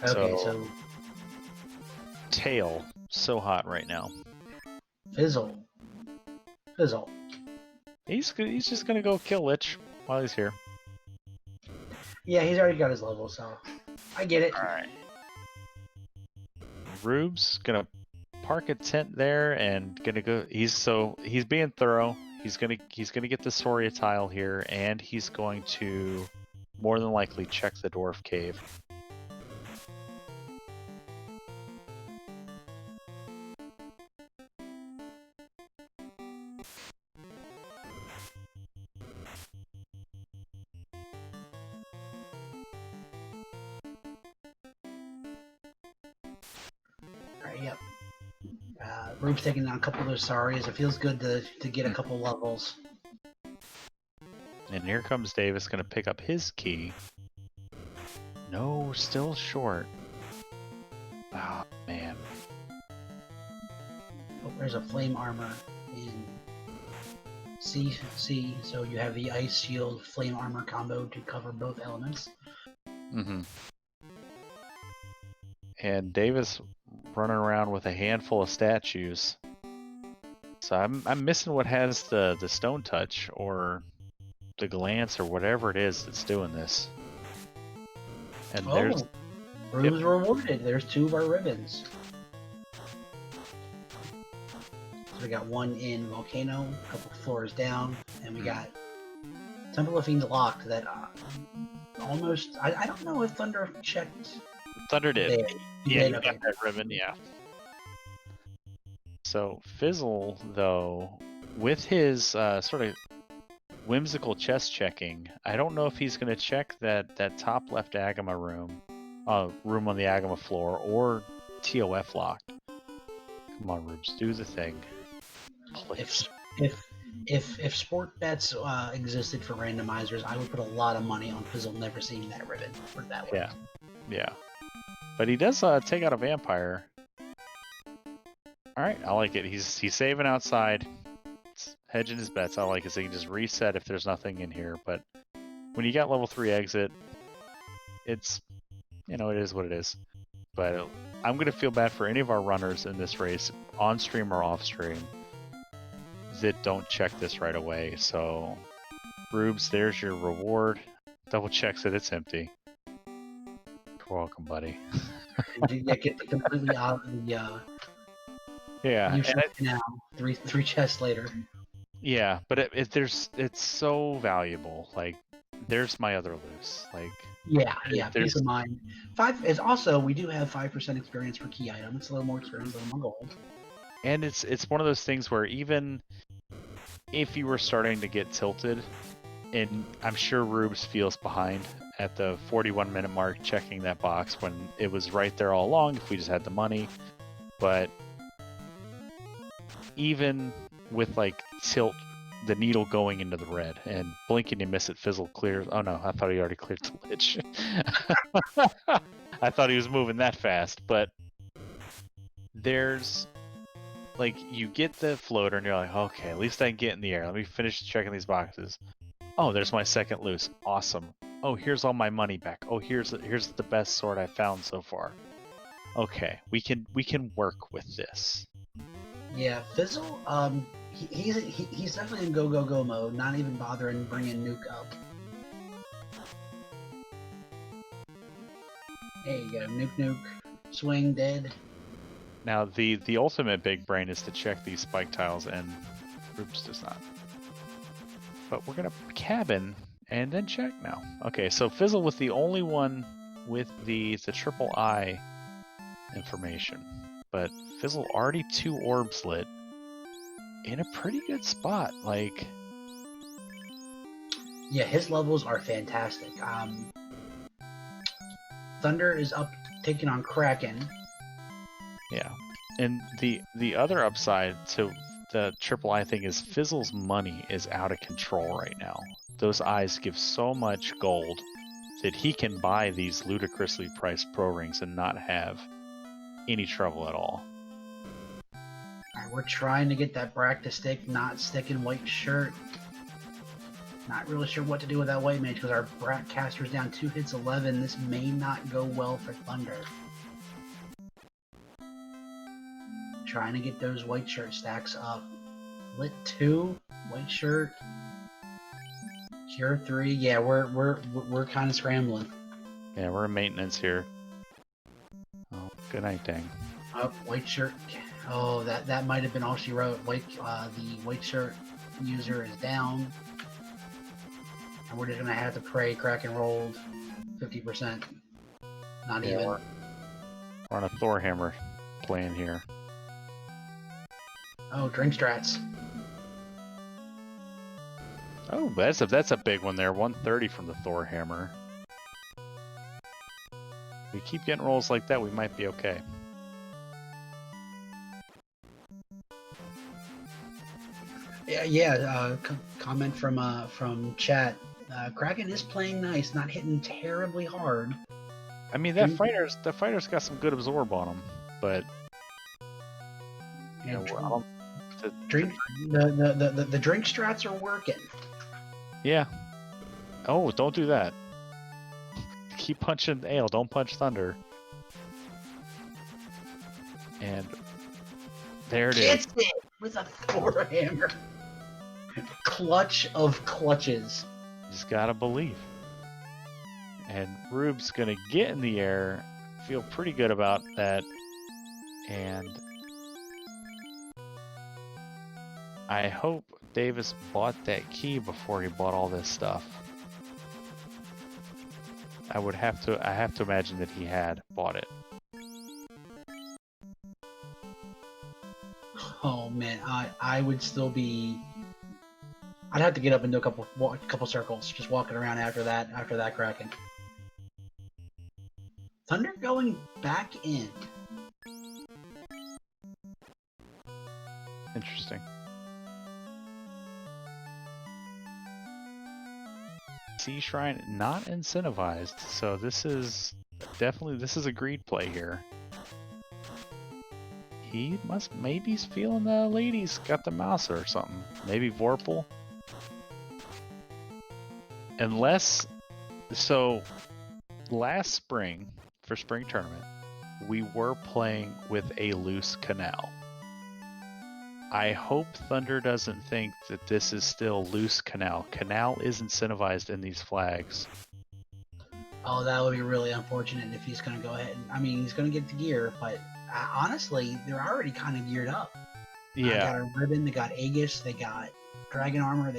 B: Okay, so
A: tail so hot right now.
B: Fizzle.
A: He's just gonna go kill Lich while he's here.
B: Yeah, he's already got his level, so I get it.
A: All right. Rube's gonna park a tent there and gonna go. He's being thorough. He's gonna get the Soria tile here, and he's going to more than likely check the dwarf cave.
B: Alright, yep. Rube's taking down a couple of those Sarias. It feels good to get a couple levels.
A: And here comes Davis, gonna pick up his key. No, still short. Ah, oh, man.
B: Oh, there's a flame armor in C, so you have the ice shield flame armor combo to cover both elements.
A: Mm-hmm. And Davis running around with a handful of statues. So I'm missing what has the stone touch or the glance or whatever it is that's doing this. And there's
B: Rube's rewarded. There's 2 of our ribbons. So we got 1 in Volcano, a couple floors down, and we got Temple of Fiends locked that almost... I don't know if Thunder checked...
A: Thunder did.
B: Yeah,
A: he got that ribbon, yeah. So Fizzle, though, with his sort of whimsical chest checking, I don't know if he's going to check that top left Agama room on the Agama floor, or TOF locked. Come on, Rubes, do the thing. Please.
B: If sport bets existed for randomizers, I would put a lot of money on Fizzle never seeing that ribbon. Put it that way.
A: Yeah. But he does take out a vampire. All right, I like it. He's saving outside. It's hedging his bets. I like it. So he can just reset if there's nothing in here. But when you got level 3 exit, it's, it is what it is. But I'm going to feel bad for any of our runners in this race, on stream or off stream, that don't check this right away. So, Rubes, there's your reward. Double checks that it's empty. You're welcome, buddy.
B: Get completely out of the...
A: Yeah,
B: and now three chests later.
A: Yeah, but it's so valuable. Like, there's my other loose. Like,
B: yeah, peace of mind. 5 is also, we do have 5% experience per key item. It's a little more experience than a gold. And
A: it's one of those things where even if you were starting to get tilted, and I'm sure Rubes feels behind at the 41-minute mark checking that box when it was right there all along if we just had the money, but even with like tilt, the needle going into the red and blinking to miss it, Fizzle clears. Oh no, I thought he already cleared the Lich. I thought he was moving that fast, but there's like, you get the floater and you're like, okay, at least I can get in the air. Let me finish checking these boxes. Oh, there's my second loose. Awesome. Oh, here's all my money back. Oh, here's the best sword I found so far. Okay, we can work with this.
B: Yeah, Fizzle. He's definitely in go go go mode. Not even bothering bringing Nuke up. There you go, Nuke, swing dead.
A: Now the ultimate big brain is to check these spike tiles, and Roops does not. But we're gonna cabin and then check now. Okay, so Fizzle with the only one with the triple I information, but Fizzle already 2 orbs lit in a pretty good spot. Like,
B: yeah, his levels are fantastic. Thunder is up taking on Kraken.
A: yeah, and the other upside to the triple I thing is Fizzle's money is out of control right now. Those eyes give so much gold that he can buy these ludicrously priced pro rings and not have any trouble at all.
B: Alright, we're trying to get that Brack to stick, not sticking white shirt. Not really sure what to do with that white mage because our Brack caster's down 2 hits 11. This may not go well for Thunder. Trying to get those white shirt stacks up. Lit 2, white shirt. Cure 3. Yeah, we're kind of scrambling.
A: Yeah, we're in maintenance here. Oh, good night, dang.
B: Oh, white shirt. Oh, that might have been all she wrote. The white shirt user is down. And we're just gonna have to pray Kraken rolled 50%. Not even.
A: We're on a Thor hammer plan here.
B: Oh, drink strats.
A: Oh, that's a big one there. 130 from the Thor hammer. If we keep getting rolls like that, we might be okay.
B: Yeah. Comment from chat. Kraken is playing nice, not hitting terribly hard.
A: I mean, that fighter's got some good absorb on him, but you know,
B: the drink strats are working.
A: Yeah. Oh, don't do that. Keep punching Ale, don't punch Thunder. And there it
B: Gets
A: is.
B: it with a Thor hammer. Clutch of clutches.
A: Just gotta believe. And Rube's gonna get in the air, feel pretty good about that, and I hope Davis bought that key before he bought all this stuff. I have to imagine that he had bought it.
B: Oh man, I would still be. I'd have to get up and do a couple circles, just walking around after that Kraken. Thunder going back in.
A: Interesting. Sea Shrine not incentivized, so this is a greed play here. He maybe he's feeling the ladies, got the mouse or something. Maybe Vorpal. So last spring for spring tournament, we were playing with a loose canal. I hope Thunder doesn't think that this is still loose canal. Canal is incentivized in these flags.
B: Oh, that would be really unfortunate if he's going to go ahead. He's going to get the gear, but honestly, they're already kind of geared up.
A: Yeah.
B: They got a ribbon, they got Aegis, they got dragon armor.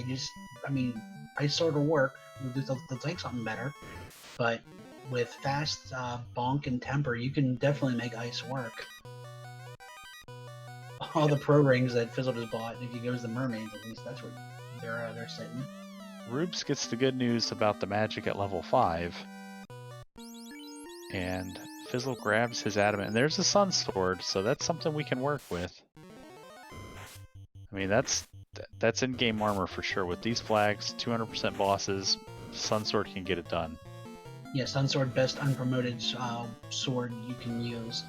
B: Ice sword will work. They'll take something better, but with fast bonk and temper, you can definitely make ice work. All the pro rings that Fizzle just bought, if he goes the mermaids, at least that's where they're sitting.
A: Rubes gets the good news about the magic at level 5. And Fizzle grabs his adamant, and there's a sun sword, so that's something we can work with. I mean, that's in-game armor for sure. With these flags, 200% bosses, sun sword can get it done.
B: Yeah, sun sword, best unpromoted sword you can use.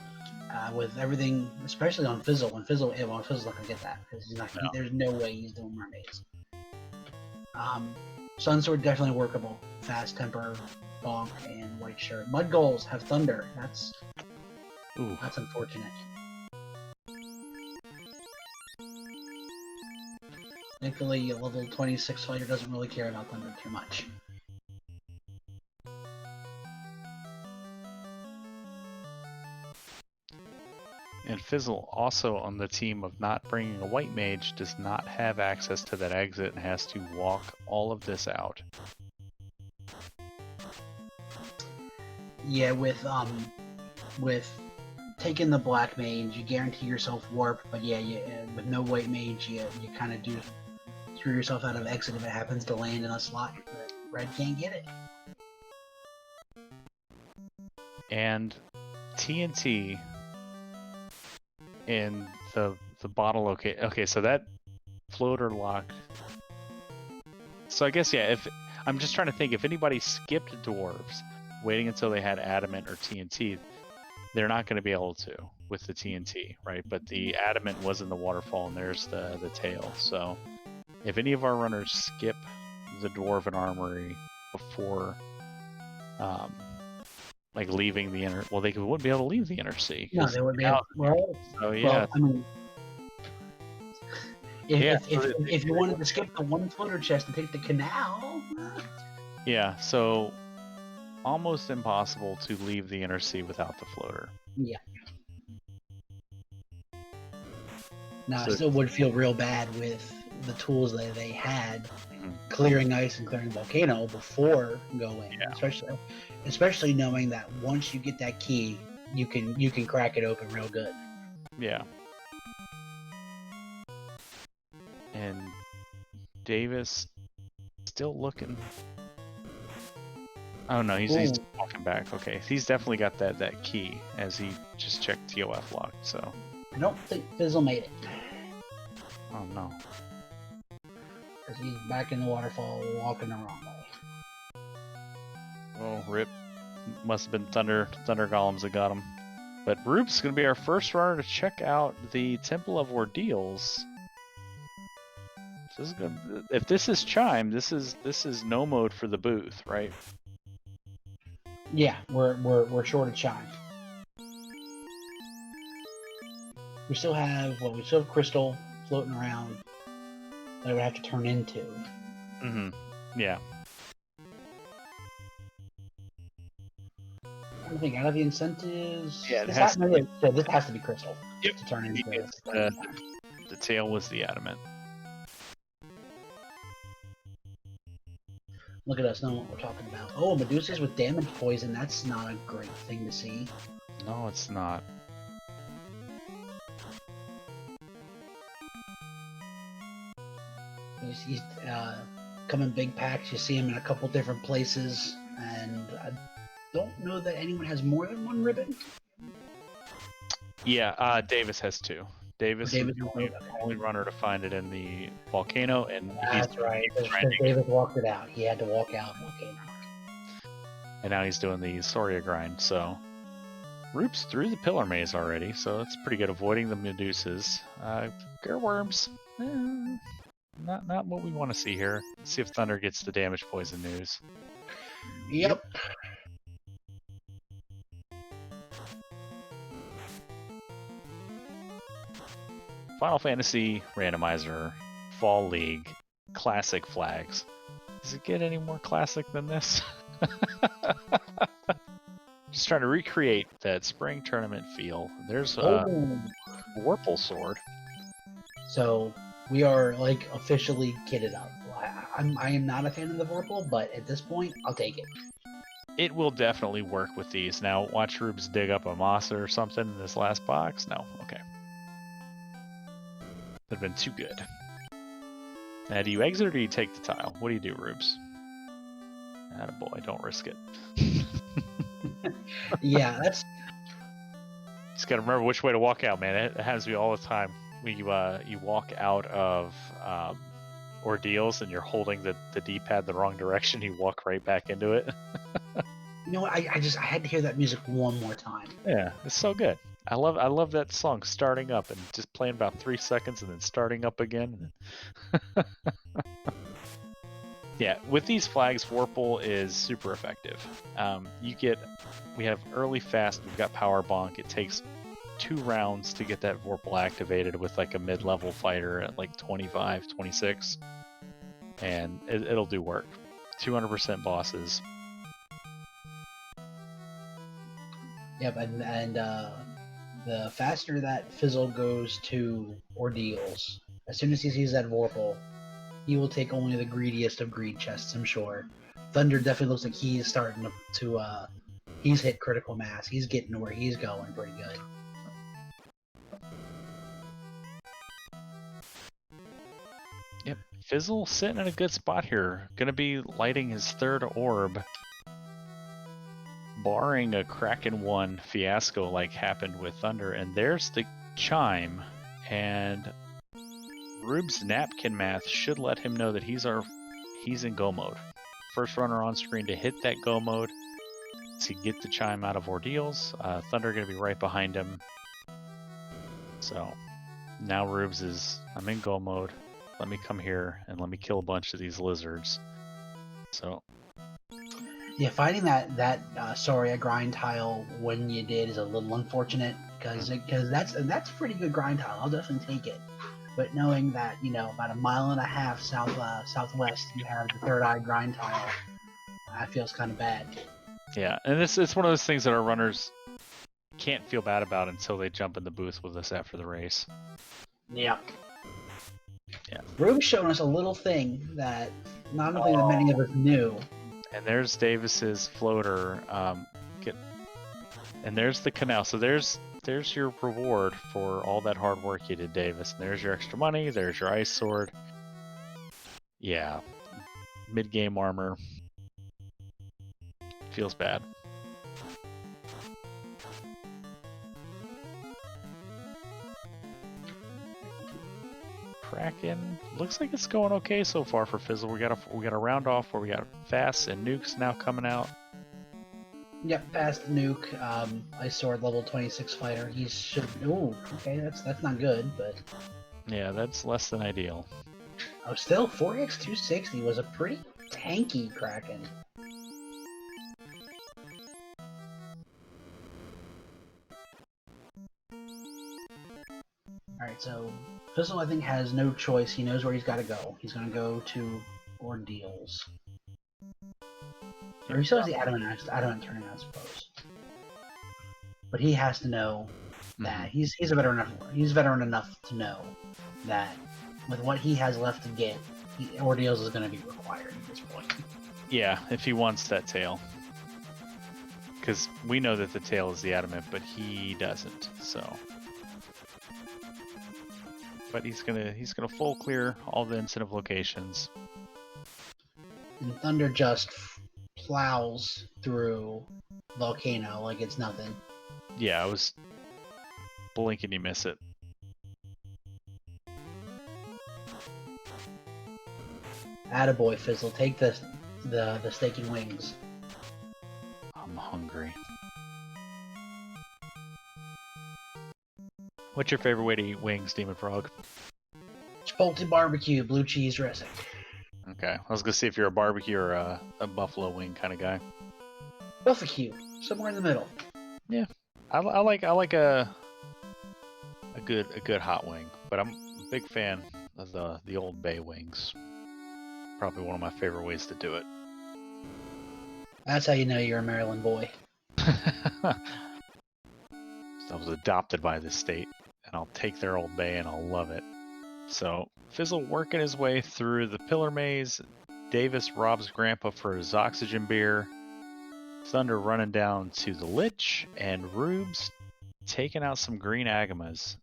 B: With everything, especially on Fizzle. Fizzle's not gonna get that because there's no way he's doing mermaids. Sun sword definitely workable. Fast temper, bonk, and white shirt. Mud goals have thunder. That's unfortunate. Thankfully, a level 26 fighter doesn't really care about thunder too much.
A: And Fizzle, also on the team of not bringing a white mage, does not have access to that exit and has to walk all of this out.
B: Yeah, with taking the black mage, you guarantee yourself warp, but yeah, with no white mage, you kind of do screw yourself out of exit if it happens to land in a slot that red can't get it.
A: And TNT in the bottle location. Okay, so that floater lock. So I guess, yeah, if I'm just trying to think, if anybody skipped dwarves, waiting until they had adamant or TNT, they're not going to be able to with the TNT, right? But the adamant was in the waterfall, and there's the tail. So if any of our runners skip the dwarven armory before, like leaving the inner, well, they wouldn't be able to leave the inner sea.
B: No, they wouldn't be able. Well,
A: so yeah.
B: Well, I mean, if you wanted to skip the one floater chest and take the canal.
A: Yeah, so almost impossible to leave the inner sea without the floater.
B: Yeah. Now, I still would feel real bad with the tools that they had, clearing ice and clearing volcano before going. Yeah. Especially knowing that once you get that key, you can crack it open real good.
A: Yeah. And Davis still looking. Oh no, he's walking back. Okay, he's definitely got that key as he just checked TOF lock. So
B: I don't think Fizzle made it.
A: Oh no.
B: Because he's back in the waterfall walking the wrong way.
A: Oh, rip. Must have been Thunder Golems that got him. But Rupe's going to be our first runner to check out the Temple of Ordeals. This is gonna, if this is Chime, this is no mode for the booth, right?
B: Yeah, we're short of Chime. We still have Crystal floating around that I would have to turn into.
A: Mm-hmm. Yeah.
B: I think out of the incentives.
A: Yeah, this has
B: to be Crystal.
A: Yep.
B: To turn into.
A: The tail was the adamant.
B: Look at us knowing what we're talking about. Oh, Medusas with damage poison. That's not a great thing to see.
A: No, it's not.
B: He's coming big packs. You see him in a couple different places, and I don't know that anyone has more than one ribbon.
A: Yeah, Davis has two. Davis is the only runner to find it in the volcano, and
B: that's right. Davis walked it out. He had to walk out volcano.
A: And now he's doing the Soria grind. So Rupe's through the pillar maze already, so it's pretty good. Avoiding the Medusas. Gerworms, not what we want to see here. Let's see if Thunder gets the damage poison news.
B: Yep.
A: Final Fantasy Randomizer, Fall League, classic flags. Does it get any more classic than this? Just trying to recreate that spring tournament feel. There's a Warple sword.
B: So we are like officially kitted up. I am not a fan of the Vorpal, but at this point, I'll take it.
A: It will definitely work with these. Now, watch Rubes dig up a Masa or something in this last box. No, okay. That'd have been too good. Now, do you exit or do you take the tile? What do you do, Rubes? Attaboy, don't risk it.
B: Yeah, that's...
A: Just gotta remember which way to walk out, man. It happens to me all the time. When you walk out of Ordeals and you're holding the D-pad the wrong direction, you walk right back into it.
B: You know what? I had to hear that music one more time.
A: Yeah, it's so good. I love that song starting up and just playing about 3 seconds and then starting up again. Yeah, with these flags, Vorpal is super effective. We have early fast, we've got Power Bonk. It takes 2 rounds to get that Vorpal activated with like a mid-level fighter at like 25, 26, and it'll do work. 200% bosses.
B: Yep, and the faster that Fizzle goes to ordeals, as soon as he sees that Vorpal, he will take only the greediest of greed chests, I'm sure. Thunder definitely looks like he's starting to he's hit critical mass. He's getting to where he's going pretty good.
A: Yep, Fizzle sitting in a good spot here. Gonna be lighting his 3rd orb. Barring a Kraken 1 fiasco like happened with Thunder. And there's the chime. And Rube's napkin math should let him know that he's in go mode. First runner on screen to hit that go mode to get the chime out of ordeals. Thunder going to be right behind him. So now Rubes is, I'm in go mode. Let me come here and let me kill a bunch of these lizards. So
B: yeah, finding that Soria grind tile when you did is a little unfortunate because that's a pretty good grind tile. I'll definitely take it. But knowing that, you know, about 1.5 miles southwest, you have the Third Eye grind tile, that feels kind of bad.
A: Yeah, and it's one of those things that our runners can't feel bad about until they jump in the booth with us after the race.
B: Yeah.
A: Yeah.
B: Rube's showing us a little thing that not only that many of us knew.
A: And there's Davis's floater. And there's the canal. So there's your reward for all that hard work you did, Davis. And there's your extra money. There's your ice sword. Yeah. Mid-game armor. Feels bad. Kraken looks like it's going okay so far for Fizzle. We got a round off where we got Fast and Nukes now coming out.
B: Yep, Fast Nuke, Ice Sword level 26 fighter. He should. Ooh, okay, that's not good, but
A: yeah, that's less than ideal.
B: Oh, still 4x 260 was a pretty tanky Kraken. Alright, so Fizzle, I think, has no choice. He knows where he's got to go. He's going to go to Ordeals. Or he still has the Adamant tournament, I suppose. But he has to know that he's a veteran enough. He's veteran enough to know that with what he has left to get, Ordeals is going to be required at this point.
A: Yeah, if he wants that tail. Because we know that the tail is the Adamant, but he doesn't. So, but he's gonna full clear all the incentive locations.
B: And Thunder just plows through Volcano like it's nothing.
A: Yeah, I was blink and you miss it.
B: Attaboy, Fizzle. Take the staking wings.
A: I'm hungry. What's your favorite way to eat wings, Demon Frog?
B: Chipotle barbecue, blue cheese dressing.
A: Okay, I was gonna see if you're a barbecue or a buffalo wing kind of guy.
B: Barbecue, somewhere in the middle.
A: Yeah, I like a good hot wing, but I'm a big fan of the Old Bay wings. Probably one of my favorite ways to do it.
B: That's how you know you're a Maryland boy.
A: I was adopted by this state, and I'll take their Old Bay and I'll love it. So Fizzle working his way through the Pillar Maze. Davis robs Grandpa for his oxygen beer. Thunder running down to the Lich, and Rubes taking out some green Agamas.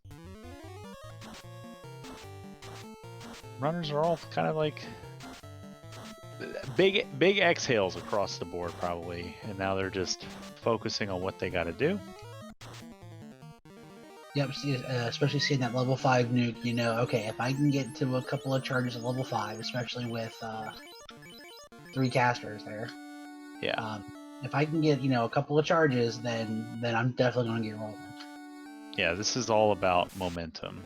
A: Runners are all kind of like big exhales across the board probably, and now they're just focusing on what they got to do.
B: Yep, especially seeing that level 5 nuke, you know, okay, if I can get to a couple of charges at level 5, especially with 3 casters there.
A: Yeah.
B: If I can get, you know, a couple of charges, then I'm definitely going to get rolling.
A: Yeah, this is all about momentum.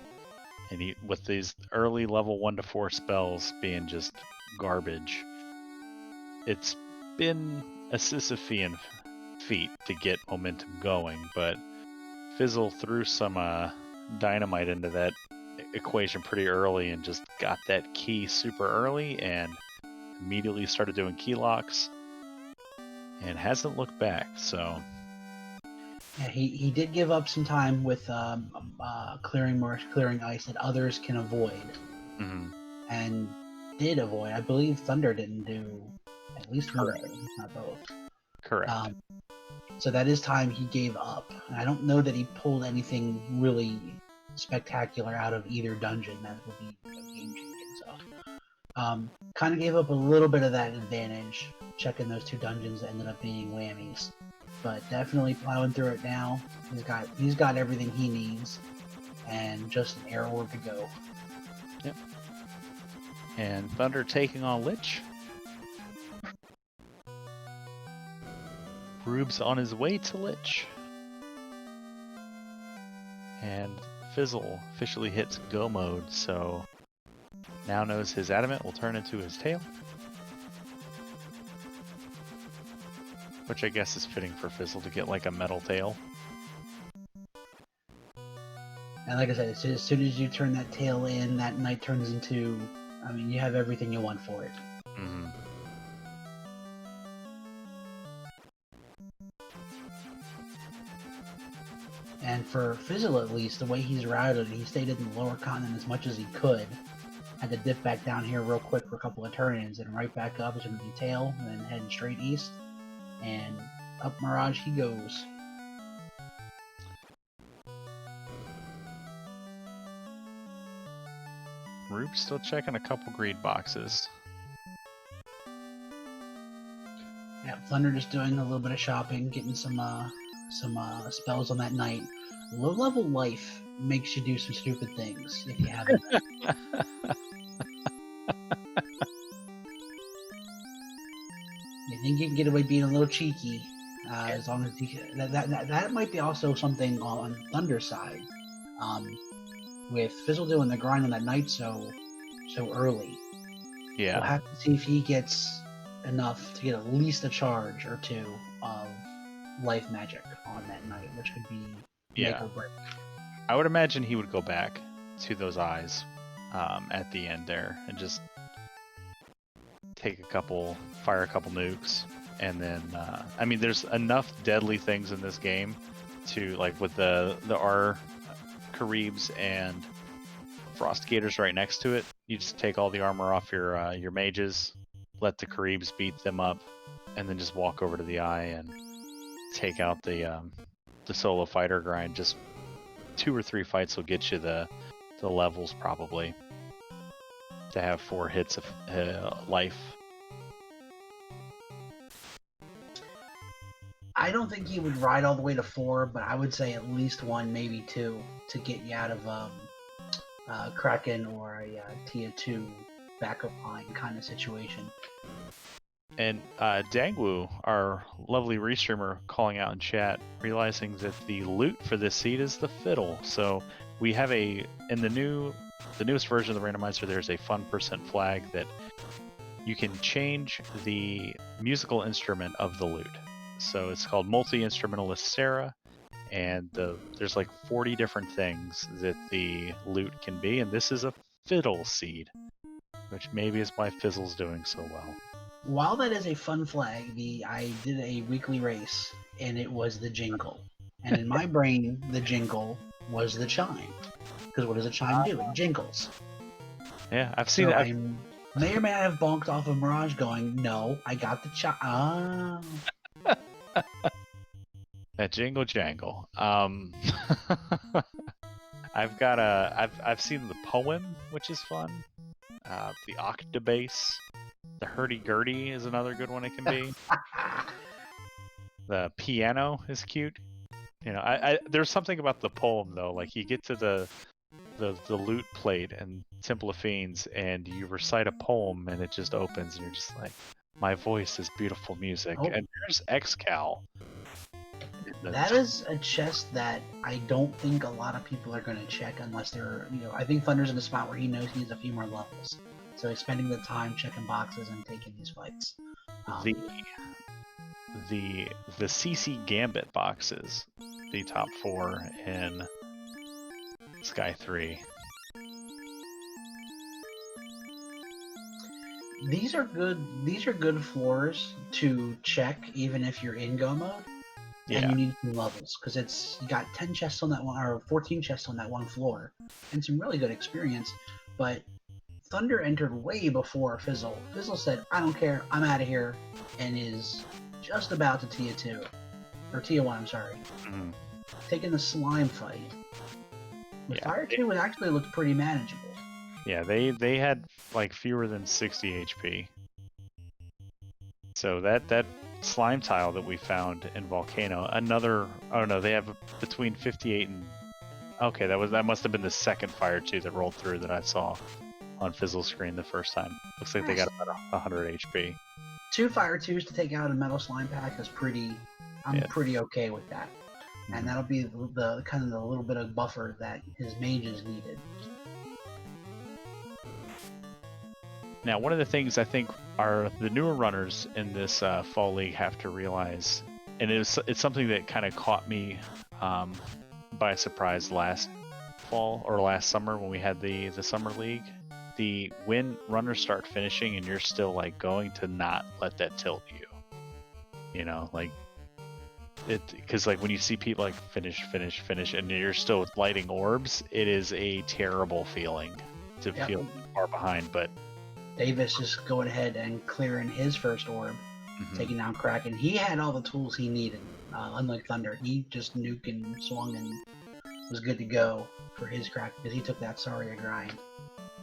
A: And with these early level 1 to 4 spells being just garbage, it's been a Sisyphean feat to get momentum going, but Fizzle threw some dynamite into that equation pretty early and just got that key super early and immediately started doing key locks and hasn't looked back. So
B: yeah, he did give up some time with clearing marsh, clearing ice that others can avoid, and did avoid. I believe Thunder didn't do at least one of those, if not both.
A: Correct.
B: So that is time he gave up. And I don't know that he pulled anything really spectacular out of either dungeon that would be game-changing. So, kind of gave up a little bit of that advantage. Checking those two dungeons ended up being whammies, but definitely plowing through it now. He's got everything he needs, and just an air orb to go.
A: Yep. And Thunder taking on Lich. Rube's on his way to Lich. And Fizzle officially hits go mode, so now knows his adamant will turn into his tail. Which I guess is fitting for Fizzle to get like a metal tail.
B: And like I said, as soon as you turn that tail in, that knight turns into, I mean, you have everything you want for it.
A: Mm-hmm.
B: And for Fizzle, at least, the way he's routed, he stayed in the lower continent as much as he could. Had to dip back down here real quick for a couple of turn-ins, and right back up is going to be tail, and then heading straight east. And up Mirage he goes.
A: Rube's still checking a couple greed boxes.
B: Yeah, Thunder just doing a little bit of shopping, getting some spells on that knight. Low-level life makes you do some stupid things if you haven't. You think you can get away being a little cheeky, as long as you can. That might be also something on Thunder's side. With Fizzle doing the grind on that knight so early.
A: Yeah.
B: We'll have to see if he gets enough to get at least a charge or two of life magic on that knight, which could be make or break.
A: I would imagine he would go back to those eyes at the end there and just fire a couple nukes, and then I mean, there's enough deadly things in this game to, like, with the Caribs and Frostgators right next to it, you just take all the armor off your mages, let the Caribs beat them up, and then just walk over to the eye and take out the solo fighter grind. Just 2 or 3 fights will get you the levels probably to have 4 hits of life.
B: I don't think he would ride all the way to 4, but I would say at least 1, maybe 2, to get you out of Kraken or a tier 2 backup line kind of situation.
A: And Dangwu, our lovely restreamer, calling out in chat, realizing that the loot for this seed is the fiddle. So we have in the newest version of the randomizer, there's a fun % flag that you can change the musical instrument of the loot. So it's called Multi-Instrumentalist Sarah, and there's like 40 different things that the loot can be, and this is a fiddle seed, which maybe is why Fizzle's doing so well.
B: While that is a fun flag, I did a weekly race, and it was the jingle. And in my brain, the jingle was the chime. Because what does a chime do? It jingles.
A: Yeah, I've seen it.
B: I may or may not have bonked off of Mirage going, no, I got the chime. Ah.
A: That jingle jangle. I've seen the poem, which is fun. The octobase. The hurdy-gurdy is another good one it can be. The piano is cute. You know, there's something about the poem though. Like, you get to the loot plate and Temple of Fiends, and you recite a poem, and it just opens, and you're just like, my voice is beautiful music. Oh. And there's Excal.
B: That is a chest that I don't think a lot of people are going to check unless they're, I think Thunder's in a spot where he knows he needs a few more levels. So he's spending the time checking boxes and taking these fights.
A: The CC Gambit boxes the top 4 in Sky 3.
B: These are good. These are good floors to check, even if you're in go mode.
A: Yeah.
B: And you need some levels because you got 10 chests on that one, or 14 chests on that one floor, and some really good experience. But Thunder entered way before Fizzle. Fizzle said, "I don't care, I'm out of here," and is just about to Tia 2 or Tia 1. I'm sorry, taking the slime fight. With Fire 2, it actually looked pretty manageable.
A: Yeah, they had like fewer than 60 HP. So that slime tile that we found in Volcano, oh no, they have between 58 and okay, that must have been the second Fire 2 that rolled through that I saw on Fizzle's screen the first time. Looks like they got about 100 HP.
B: 2 Fire 2s to take out a metal slime pack is pretty. I'm pretty okay with that. And that'll be the kind of the little bit of buffer that his mages needed.
A: Now, one of the things I think are the newer runners in this fall league have to realize, and it's something that kind of caught me by surprise last fall or last summer when we had the summer league. When runners start finishing and you're still like going, to not let that tilt you. You know, like because like when you see people like finish, and you're still lighting orbs, it is a terrible feeling to feel far behind. But
B: Davis just going ahead and clearing his first orb, taking down Kraken. He had all the tools he needed. Unlike Thunder, he just nuked and swung and was good to go for his Kraken because he took that Saria grind.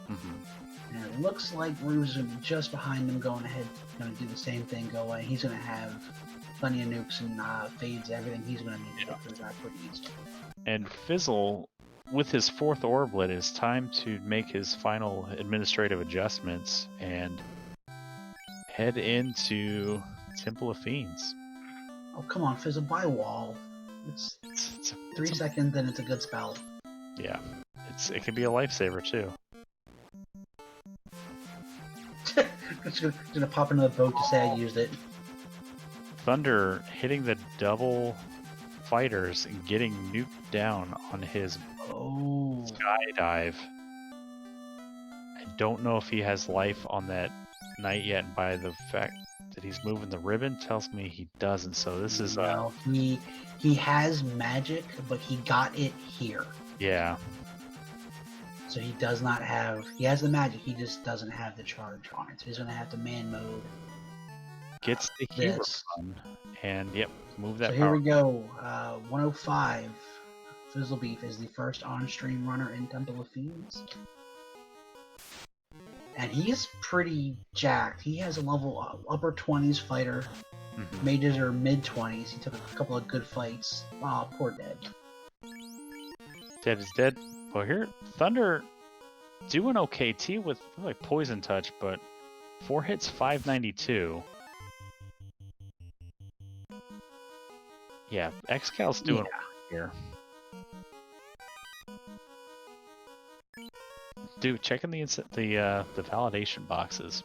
B: And it looks like Rue's going to be just behind him, going ahead, going to do the same thing, go away. He's going to have plenty of nukes and fades, everything he's going to need to get through that pretty easily. And
A: Fizzle, with his 4th orblet, it's time to make his final administrative adjustments and head into Temple of Fiends.
B: Oh, come on, Fizzle, buy wall. It's 3 seconds and it's a good spell.
A: Yeah, it can be a lifesaver too.
B: It's gonna pop into the boat to say I used it.
A: Thunder hitting the double fighters and getting nuked down on his skydive. I don't know if he has life on that knight yet, and by the fact that he's moving the ribbon tells me he doesn't. So this is
B: no, he has magic, but he got it here.
A: Yeah.
B: So he does not have. He has the magic. He just doesn't have the charge on it. So he's gonna have to man mode.
A: Gets the hero run, and move that.
B: So here we go. 105. Fizzlebeef is the first on-stream runner in Temple of Fiends. And he's pretty jacked. He has a level upper 20s fighter. Mages are mid-20s. He took a couple of good fights. Oh, poor Dead.
A: Dead is dead. Well, here, Thunder doing okay. T with like Poison Touch, but 4 hits, 592. Yeah, Excal's doing here. Dude, checking the validation boxes.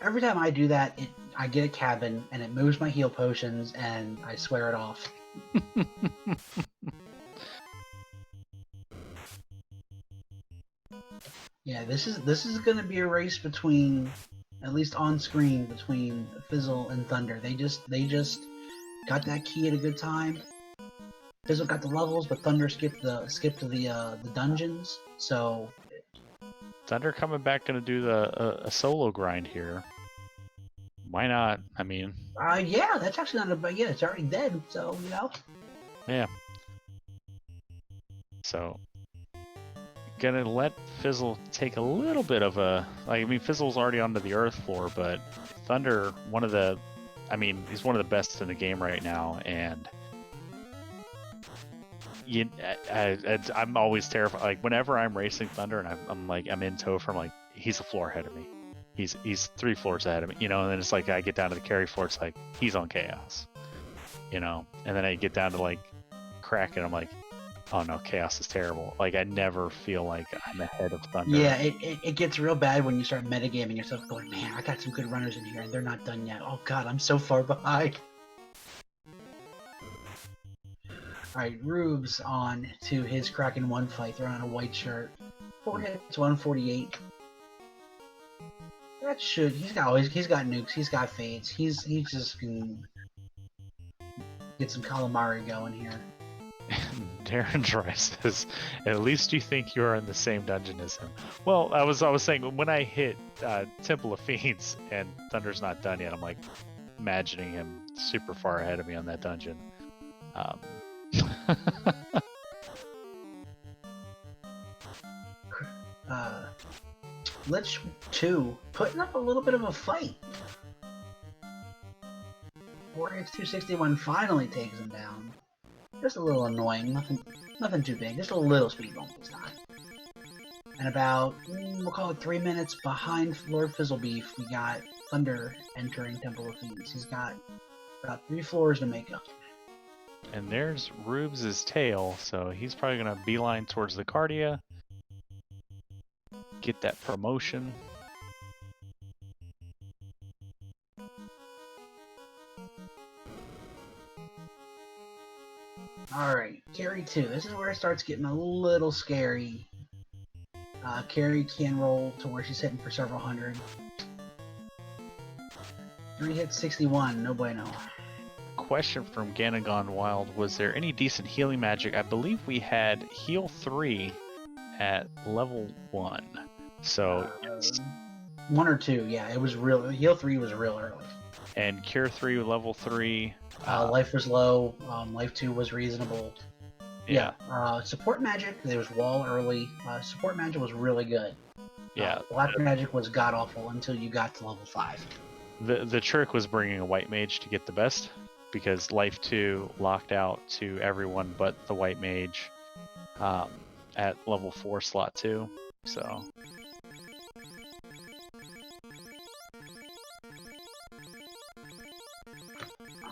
B: Every time I do that, I get a cabin and it moves my heal potions and I swear it off. Yeah, this is gonna be a race between, at least on screen, between Fizzle and Thunder. They just got that key at a good time. Fizzle got the levels, but Thunder skipped to the dungeons. So
A: Thunder coming back, gonna do a solo grind here. Why not? I mean,
B: yeah, that's actually not a bad. Yeah, it's already dead, so you know.
A: Yeah. So gonna let Fizzle take a little bit of a. I mean, Fizzle's already onto the Earth floor, but Thunder, he's one of the best in the game right now, and I'm always terrified. Like whenever I'm racing Thunder, and I'm in tow from like he's a floor ahead of me. He's 3 floors ahead of me, you know, and then it's like I get down to the carry floor, it's like he's on chaos, you know, and then I get down to like Kraken, I'm like Oh no, Chaos is terrible. Like, I never feel like I'm ahead of Thunder.
B: Yeah, it gets real bad when you start metagaming yourself going, man, I got some good runners in here and they're not done yet. Oh god, I'm so far behind. Alright, Rube's on to his Kraken 1 fight. They're on a white shirt. 4 hits, 148. That should... He's got nukes, he's got fades. He's just can get some calamari going here.
A: Darren Dry says, "At least you think you are in the same dungeon as him." Well, I was saying when I hit Temple of Fiends and Thunder's not done yet, I'm like imagining him super far ahead of me on that dungeon.
B: Lich 2 putting up a little bit of a fight. 4 hits, 261 finally takes him down. Just a little annoying, nothing too big, just a little speed bump this time. And about, we'll call it 3 minutes behind Lord Fizzlebeef, we got Thunder entering Temple of Fiends. He's got about 3 floors to make up.
A: And there's Rubes' tail, so he's probably going to beeline towards the Cardia. Get that promotion.
B: Alright, Carry 2. This is where it starts getting a little scary. Carry can roll to where she's hitting for several hundred. 3 hits, 61. No bueno.
A: Question from Ganagon Wild. Was there any decent healing magic? I believe we had Heal 3 at level 1. So, yes.
B: 1 or 2, yeah. It was real. Heal 3 was real early.
A: And Cure 3, level 3.
B: Life was low. Life 2 was reasonable.
A: Yeah.
B: Support magic, there was wall early. Support magic was really good.
A: Yeah.
B: Black magic was god awful until you got to level 5.
A: The trick was bringing a white mage to get the best, because Life 2 locked out to everyone but the white mage at level 4 slot 2. So.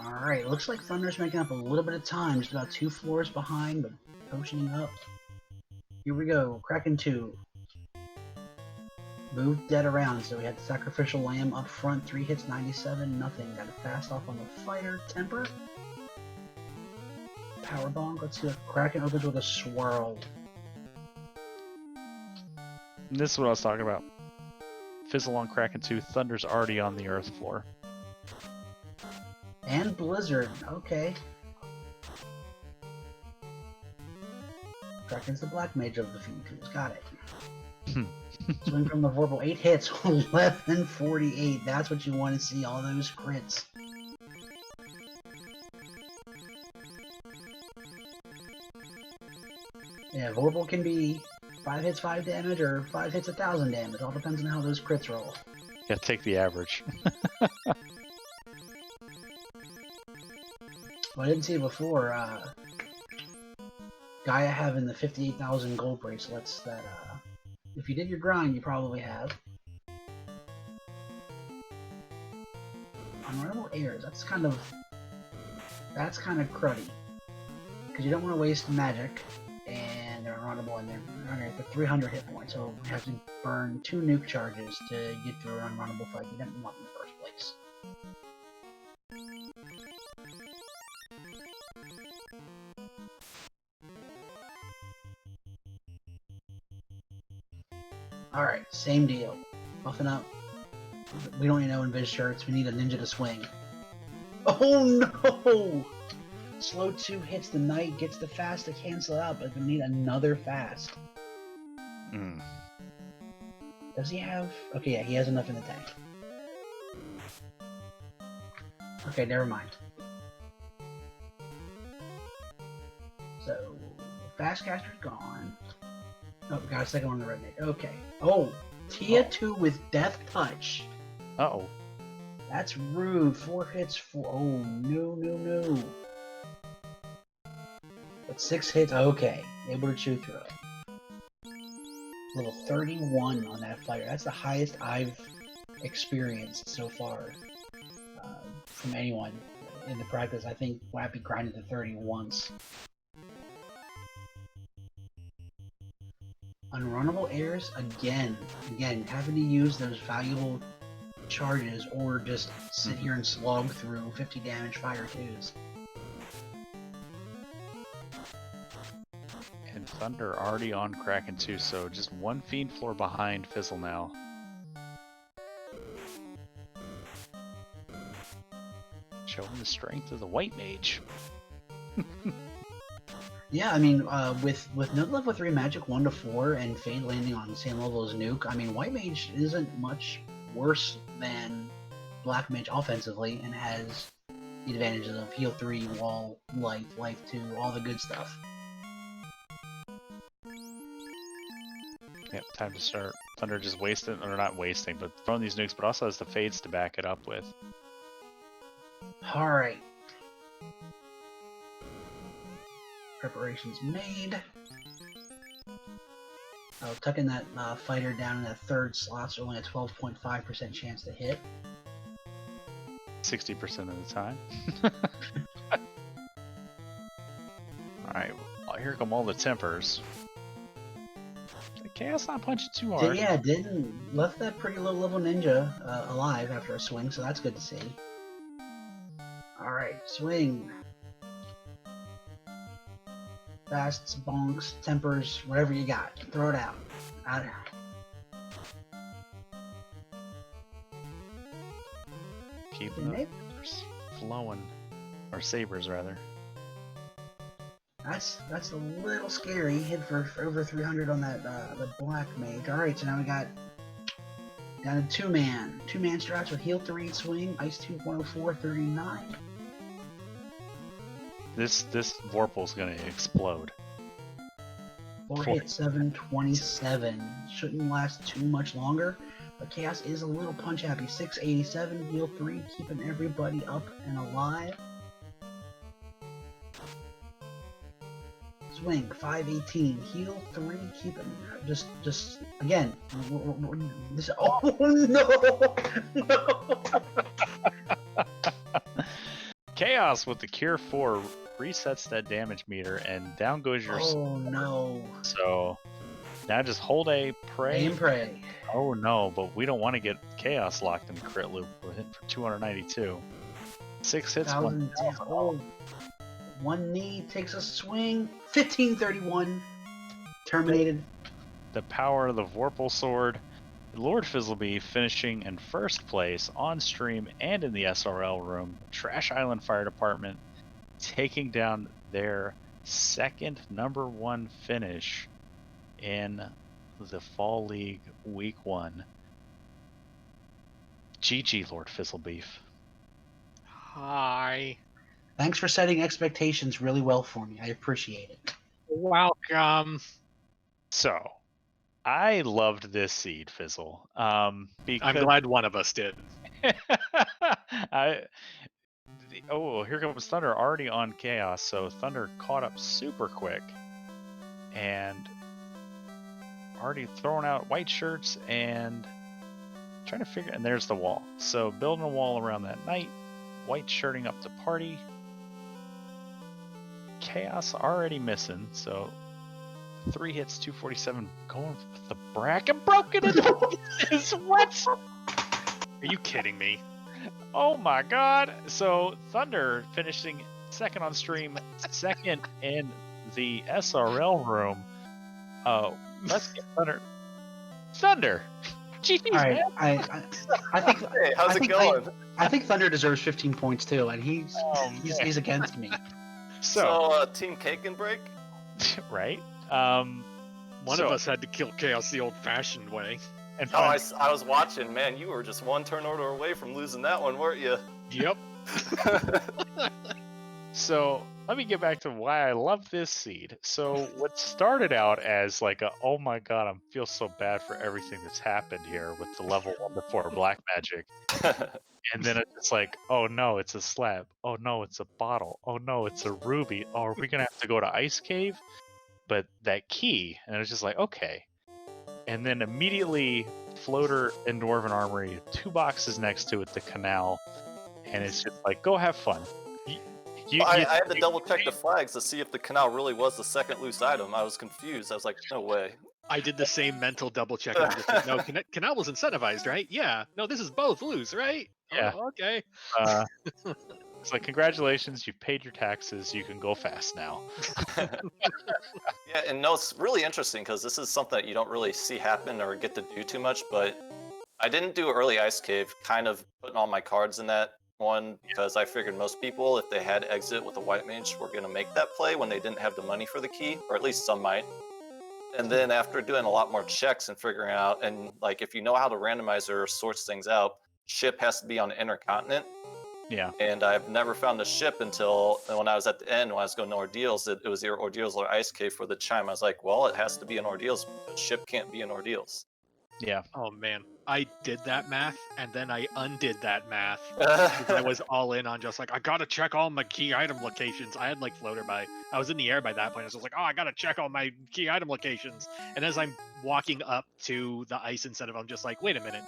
B: Alright, looks like Thunder's making up a little bit of time. Just about 2 floors behind, but potioning up. Here we go, Kraken 2. Moved dead around, so we had the Sacrificial Lamb up front. 3 hits, 97, nothing. Got a fast off on the Fighter. Temper. Power Bonk. Let's see what Kraken opens with a Swirl.
A: This is what I was talking about. Fizzle on Kraken 2. Thunder's already on the Earth floor.
B: And Blizzard. Okay. Kraken's the black mage of the Fiends. Got it. Swing from the Vorpal. 8 hits. 1148. That's what you want to see. All those crits. Yeah, Vorpal can be 5 hits 5 damage or 5 hits 1,000 damage. All depends on how those crits roll.
A: Yeah, take the average.
B: Well, I didn't see it before. Gaia having the 58,000 gold bracelets that, if you did your grind, you probably have. Unrunnable airs, that's kind of cruddy. Because you don't want to waste magic, and they're unrunnable, and they're running for 300 hit points, so you have to burn 2 nuke charges to get through an unrunnable fight you didn't want in the first place. Alright, same deal. Buffing up. We don't need no Invis shirts, we need a ninja to swing. Oh no! Slow 2 hits the knight, gets the fast to cancel it out, but we need another fast. Does he have... Okay, yeah, he has enough in the tank. Okay, never mind. So, fast caster's gone. Oh, got a second one in the red nade. Okay. Oh, Tia 2 with Death Touch.
A: Uh-oh.
B: That's rude. 4 hits, 4... Oh, no. But 6 hits, okay. Able to chew through it. Level 31 on that fighter. That's the highest I've experienced so far from anyone in the practice. I think Wappy grinded to 30 once. Unrunnable airs again. Again, having to use those valuable charges or just sit here and slog through 50 damage fire twos.
A: And Thunder already on Kraken too, so just one Fiend floor behind Fizzle now. Showing the strength of the White Mage.
B: Yeah, I mean, with no level 3 magic 1 to 4 and Fade landing on the same level as Nuke, I mean, White Mage isn't much worse than Black Mage offensively and has the advantages of heal 3, wall, life 2, all the good stuff.
A: Yep, time to start. Thunder just wasting, or not wasting, but throwing these nukes, but also has the fades to back it up with.
B: Alright. Preparations made. I'll tuck in that fighter down in that third slot, so only a 12.5% chance to hit.
A: 60% of the time. Alright, well, here come all the tempers. The Chaos not punching too hard.
B: Yeah, didn't left that pretty low level ninja alive after a swing, so that's good to see. Alright, swing. Fasts, bonks, tempers, whatever you got. Throw it out.
A: Keeping the flowing. Or sabers, rather.
B: That's a little scary. Hit for over 300 on that the Black Mage. Alright, so now we got down to 2-man. 2-man strats with heal 3, swing, ice 2, 104, 39.
A: This Vorpal's gonna explode.
B: 4 hit 7, 27. Shouldn't last too much longer, but Chaos is a little punch happy. 687, heal 3, keeping everybody up and alive. Swing 518, heal 3, keeping just again. This, oh no, no.
A: Chaos with the Cure 4 resets that damage meter, and down goes your.
B: Oh no.
A: So now just hold A, pray.
B: And pray.
A: Oh no, but we don't want to get Chaos locked in the crit loop. We're hitting for 292. 6 hits, 1.
B: Oh. One knee takes a swing. 1531. Terminated.
A: The power of the Vorpal Sword. Lord Fizzlebee finishing in first place on stream and in the SRL room. Trash Island Fire Department taking down their second #1 finish in the Fall League Week 1. GG, Lord Fizzlebeef.
C: Hi.
B: Thanks for setting expectations really well for me. I appreciate it.
C: Welcome.
A: So, I loved this seed, Fizzle. Because
C: I'm glad one of us did.
A: Oh, here comes Thunder already on Chaos, so Thunder caught up super quick and already throwing out white shirts and trying to figure, and there's the wall. So building a wall around that knight, white shirting up to party. Chaos already missing, so 3 hits, 247, going with the bracket broken into his what?
C: Are you kidding me?
A: Oh my god! So Thunder finishing second on stream, second in the SRL room. Let's get Thunder. Thunder! Jeez,
B: All right,
A: man.
B: I think.
D: Hey, how's it going?
B: I think Thunder deserves 15 points too, and he's against me.
A: So
D: Team Cake and Break?
A: right?
C: One of us had to kill Chaos the old-fashioned way.
A: And
D: Oh, I was watching. Man, you were just one turn order away from losing that one, weren't you?
C: Yep.
A: So let me get back to why I love this seed. So what started out as like a, oh my god, I feel so bad for everything that's happened here with the level 1 to 4 black magic. And then it's like, oh no, it's a slab. Oh no, it's a bottle. Oh no, it's a ruby. Oh, are we gonna have to go to Ice Cave? But that key, and it was just like, okay. And then immediately, Floater and Dwarven Armory, 2 boxes next to it, the canal, and it's just like, go have fun.
D: I had to double check the flags to see if the canal really was the second loose item. I was confused. I was like, no way.
C: I did the same mental double check. And I'm just like, no, Canal was incentivized, right? Yeah. No, this is both lose, right?
A: Yeah.
C: Oh, okay.
A: It's like, congratulations, you've paid your taxes. You can go fast now.
D: Yeah, and no, it's really interesting because this is something that you don't really see happen or get to do too much, but I didn't do early Ice Cave, kind of putting all my cards in that one because I figured most people, if they had exit with a white mage, were going to make that play when they didn't have the money for the key, or at least some might. And then after doing a lot more checks and figuring out, and like if you know how the randomizer sorts things out, ship has to be on the intercontinent.
A: Yeah.
D: And I've never found the ship until when I was at the end, when I was going to Ordeals, it was either Ordeals or Ice Cave for the chime. I was like, well, it has to be in Ordeals because ship can't be in Ordeals.
A: Yeah.
C: Oh man, I did that math and then I undid that math. I was all in on just like, I gotta check all my key item locations. I had like floater by, I was in the air by that point. I was just like, oh, I gotta check all my key item locations. And as I'm walking up to the ice incentive, I'm just like, wait a minute,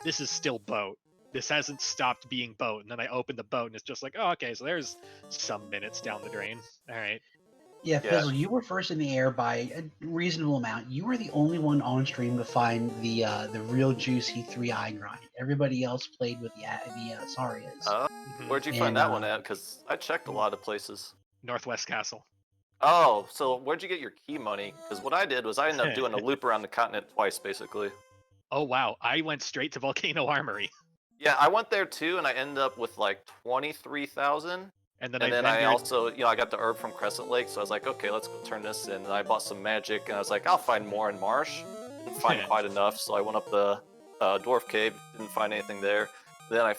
C: this is still boat. This hasn't stopped being boat. And then I open the boat and it's just like, oh, okay, so there's some minutes down the drain. All right.
B: Yeah, Fizzle, you were first in the air by a reasonable amount. You were the only one on stream to find the real juicy 3-eye grind. Everybody else played with the Sarias.
D: Where'd you find that one at? Because I checked a lot of places.
C: Northwest Castle.
D: Oh, so where'd you get your key money? Because what I did was I ended up doing a loop around the continent twice, basically.
C: Oh, wow. I went straight to Volcano Armory.
D: Yeah, I went there too, and I ended up with like 23,000.
C: And then
D: I also, I got the herb from Crescent Lake, so I was like, okay, let's go turn this in. And I bought some magic, and I was like, I'll find more in Marsh. Didn't find quite enough, so I went up the Dwarf Cave, didn't find anything there. Then I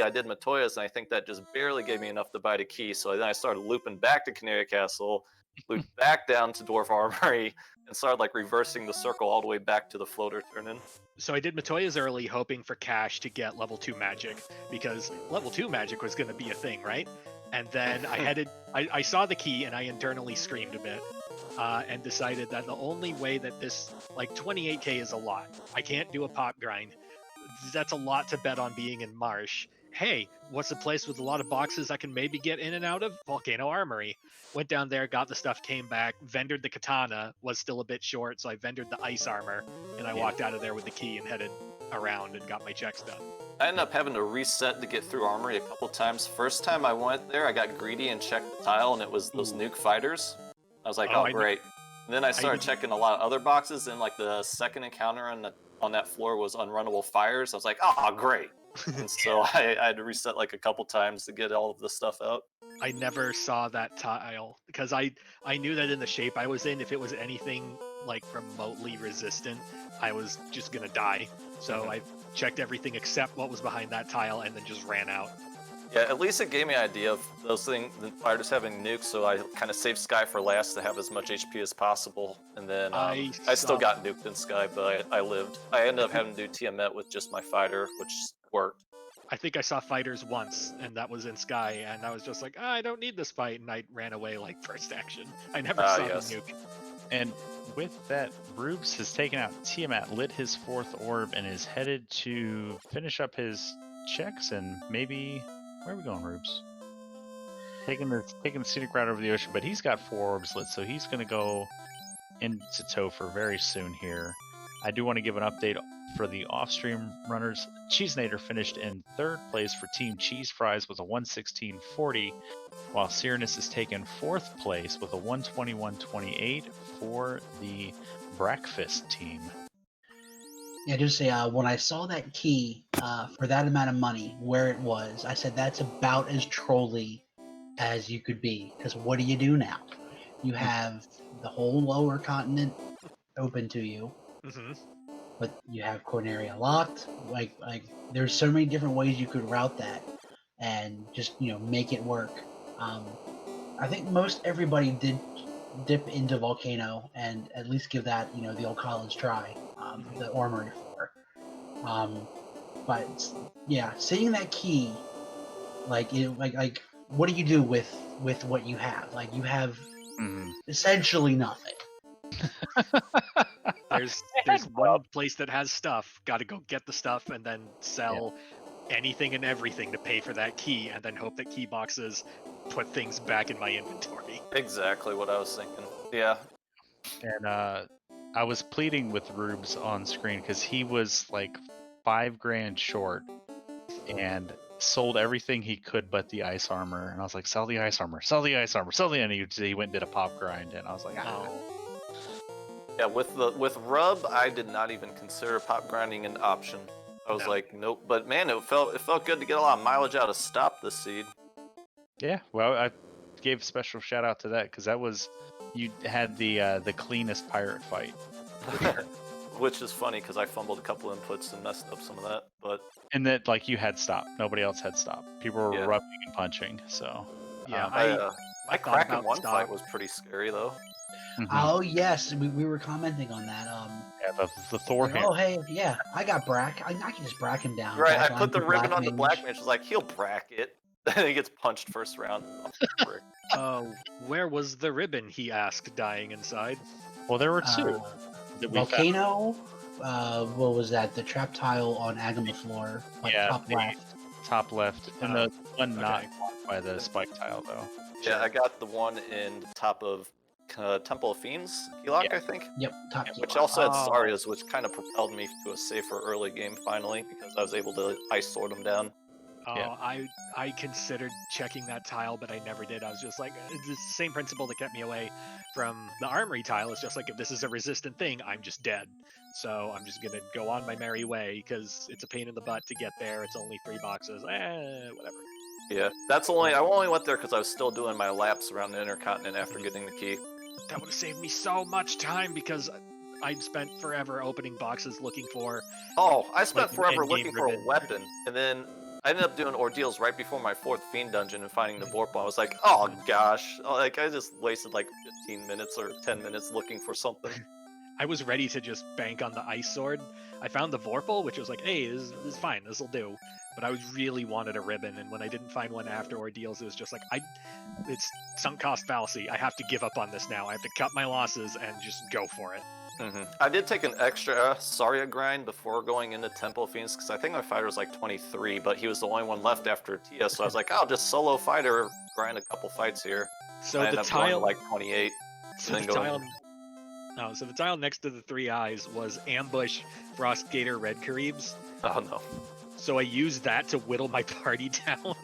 D: did Matoya's, and I think that just barely gave me enough to buy the key, so then I started looping back to Canary Castle, looped back down to Dwarf Armory, and started like reversing the circle all the way back to the floater turn-in.
C: So I did Matoya's early, hoping for cash to get level 2 magic, because level 2 magic was going to be a thing, right? And then I saw the key and I internally screamed a bit and decided that the only way that this, like 28k is a lot. I can't do a pop grind. That's a lot to bet on being in Marsh. Hey, what's a place with a lot of boxes I can maybe get in and out of? Volcano Armory. Went down there, got the stuff, came back, vendored the katana, was still a bit short, so I vendored the ice armor, and I walked out of there with the key and headed around and got my checks done.
D: I ended up having to reset to get through Armory a couple times. First time I went there, I got greedy and checked the tile, and it was those nuke fighters. I was like, oh great. And then I started checking a lot of other boxes, and like the second encounter on that floor was unrunnable fires. I was like, oh great. And so I had to reset like a couple times to get all of the stuff out.
C: I never saw that tile because I knew that in the shape I was in, if it was anything like remotely resistant, I was just gonna die. So I checked everything except what was behind that tile and then just ran out.
D: Yeah, at least it gave me an idea of those things, the fighters having nukes, so I kind of saved Sky for last to have as much HP as possible. And then I still got nuked in Sky, but I lived. I ended up having to do Tiamat with just my fighter, which worked.
C: I think I saw fighters once, and that was in Sky, and I was just like, I don't need this fight, and I ran away like first action. I never saw the nuke.
A: And with that, Rubes has taken out Tiamat, lit his 4th orb, and is headed to finish up his checks and maybe... Where are we going, Rubes? Taking the scenic route over the ocean, but he's got 4 orbs lit, so he's going to go into Topher very soon here. I do want to give an update for the off-stream runners. Cheesenator finished in 3rd place for Team Cheese Fries with a 116.40, while Cyrenus has taken 4th place with a 121.28 for the Breakfast team.
B: Yeah, just say when I saw that key for that amount of money, where it was, I said that's about as trolly as you could be. Because what do you do now? You have the whole lower continent open to you, but you have Corneria locked. Like there's so many different ways you could route that and just make it work. I think most everybody did dip into Volcano and at least give that the old college try. The Armory floor. But yeah, seeing that key, like what do you do with what you have? Like you have essentially nothing.
C: There's one place that has stuff. Got to go get the stuff and then sell anything and everything to pay for that key, and then hope that key boxes put things back in my inventory.
D: Exactly what I was thinking. Yeah.
A: And I was pleading with Rubes on screen because he was like $5,000 short and sold everything he could but the ice armor. And I was like, sell the ice armor, sell the ice armor, sell the. And he went and did a pop grind, and I was like, ah.
C: Oh.
D: Yeah, with Rub, I did not even consider pop grinding an option. I was like, nope. But man, it felt good to get a lot of mileage out of Stop the Seed.
A: Yeah, well, I gave special shout out to that because that was, you had the cleanest pirate fight.
D: Which is funny because I fumbled a couple inputs and messed up some of that. But
A: and that like you had stop, nobody else had stop. People were rubbing and punching. So
C: yeah,
D: my Kraken 1 fight was pretty scary though.
A: mhm.
B: Oh yes, we were commenting on that.
A: Yeah, the Thor
B: like,
A: hammer.
B: oh hey, yeah, I got Brack. I can just Brack him down.
D: Right, I
B: backline
D: put the
B: for
D: ribbon on the
B: Mage.
D: Black Mage. Was like, he'll bracket. Then he gets punched first round.
C: Where was the ribbon? He asked, dying inside.
A: Well, there were two. that we found.
B: Volcano. What was that? The trap tile on Agama floor, like top left.
A: Top left, and the one not
C: okay.
A: blocked by the spike tile though.
D: Yeah, I got the one in the top of Temple of Fiends, Keylok, I think.
B: Yep, top.
D: Which also had Saria's, which kind of propelled me to a safer early game finally, because I was able to ice sword him down.
C: Oh, I considered checking that tile, but I never did. I was just like, it's the same principle that kept me away from the armory tile. It's just like, if this is a resistant thing, I'm just dead. So I'm just gonna go on my merry way because it's a pain in the butt to get there. It's only 3 boxes. Whatever.
D: Yeah, that's I only went there because I was still doing my laps around the Intercontinent after getting the key.
C: That would have saved me so much time because I'd spent forever opening boxes looking for.
D: Oh, I spent
C: like,
D: forever
C: endgame
D: looking for a
C: ribbon.
D: weapon, and then I ended up doing ordeals right before my 4th Fiend dungeon and finding the Vorpal. I was like, oh gosh, like I just wasted like 15 minutes or 10 minutes looking for something.
C: I was ready to just bank on the ice sword. I found the Vorpal, which was like, hey, this is fine, this will do. But I really wanted a ribbon, and when I didn't find one after ordeals, it was just like, it's sunk cost fallacy. I have to give up on this now. I have to cut my losses and just go for it.
D: I did take an extra Saria grind before going into Temple of Fiends, because I think my fighter was like 23, but he was the only one left after Tia, so I was like, I'll just solo fighter grind a couple fights here.
C: So
D: I
C: the
D: ended up going to
C: tile,
D: like 28.
C: so the tile, no, so the tile next to the 3 eyes was ambush Frostgator Red Karibs.
D: Oh no.
C: So I used that to whittle my party down.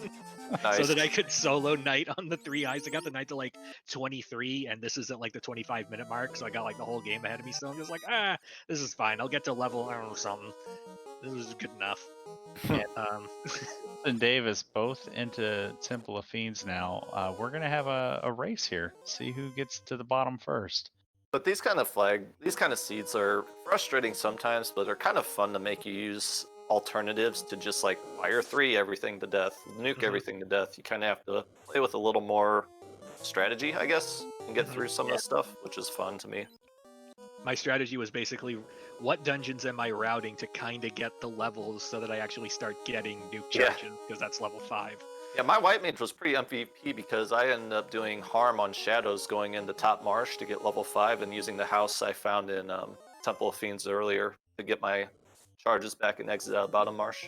D: Nice.
C: So that I could solo knight on the 3 eyes. I got the knight to like 23, and this isn't like the 25-minute mark, so I got like the whole game ahead of me. So I'm just like, this is fine. I'll get to level, I don't know, something. This is good enough.
A: And Davis both into Temple of Fiends now. We're gonna have a race here. See who gets to the bottom first.
D: But these kind of seeds are frustrating sometimes, but they're kind of fun to make you use alternatives to just like fire 3 everything to death, nuke everything to death. You kind of have to play with a little more strategy, I guess, and get through some of the stuff, which is fun to me.
C: My strategy was basically, what dungeons am I routing to kind of get the levels so that I actually start getting nuke charges, because that's level 5.
D: Yeah, my white mage was pretty MVP because I ended up doing harm on shadows going into top marsh to get level 5 and using the house I found in Temple of Fiends earlier to get my charges back and exit out of bottom marsh.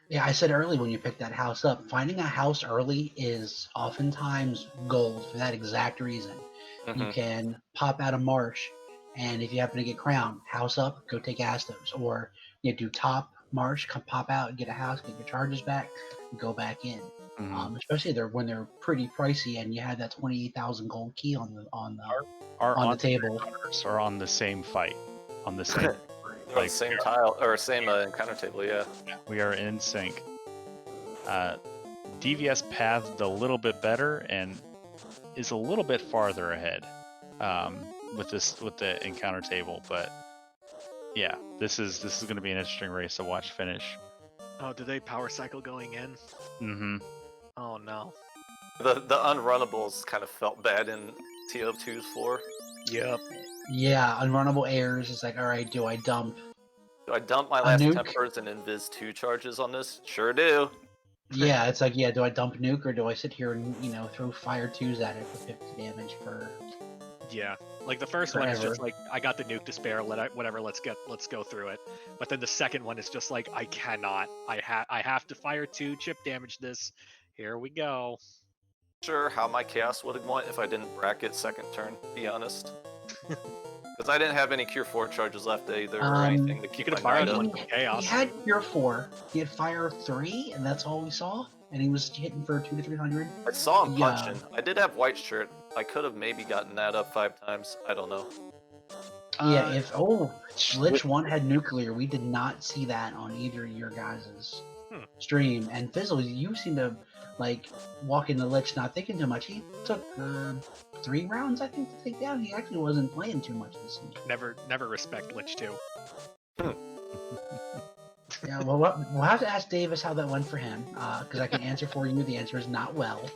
B: Yeah, I said early when you picked that house up, finding a house early is oftentimes gold for that exact reason. You can pop out of marsh, and if you happen to get crowned, house up, go take Astos, or you do top marsh, come pop out, get a house, get your charges back, and go back in. Especially when they're pretty pricey, and you have that 28,000 gold key on the table.
A: Are on the same fight, on the same.
D: Like same tile or same encounter table, yeah.
A: We are in sync. DVS pathed a little bit better and is a little bit farther ahead with the encounter table, but yeah, this is going to be an interesting race to watch finish.
C: Oh, did they power cycle going in?
A: Mm-hmm.
C: Oh no.
D: The unrunnables kind of felt bad in TO2's floor.
C: Yep.
B: Yeah, unrunnable airs. It's like, all right, do I dump?
D: Do I dump my last
B: nuke?
D: tempers and invis 2 charges on this? Sure do.
B: Yeah, it's like, do I dump nuke or do I sit here and throw fire 2s at it for 50 damage per?
C: Yeah, like the first one is just like, I got the nuke to spare. Whatever. Let's go through it. But then the second one is just like, I cannot. I have to fire 2 chip damage this. Here we go.
D: Sure, how my chaos would have went if I didn't bracket second turn. To be honest. Because Because I didn't have any Cure 4 charges left either or
B: Um,
D: anything to
C: You
D: keep
C: could have
D: my guard
C: borrowed
D: up.
C: one from Chaos.
B: He had Cure 4. He had Fire 3, and that's all we saw. And he was hitting for 200 to 300.
D: I saw him
B: Yeah.
D: punching. I did have White Shirt. I could have maybe gotten that up 5 times. I don't know.
B: Yeah, if Lich 1 had nuclear, we did not see that on either of your guys' stream. And Fizzle, you seem to like walk into Lich not thinking too much. He took 3 rounds, I think, to take down. He actually wasn't playing too much this season.
C: Never respect Lich 2.
B: Yeah, well, we'll have to ask Davis how that went for him, because I can answer for you. The answer is not well.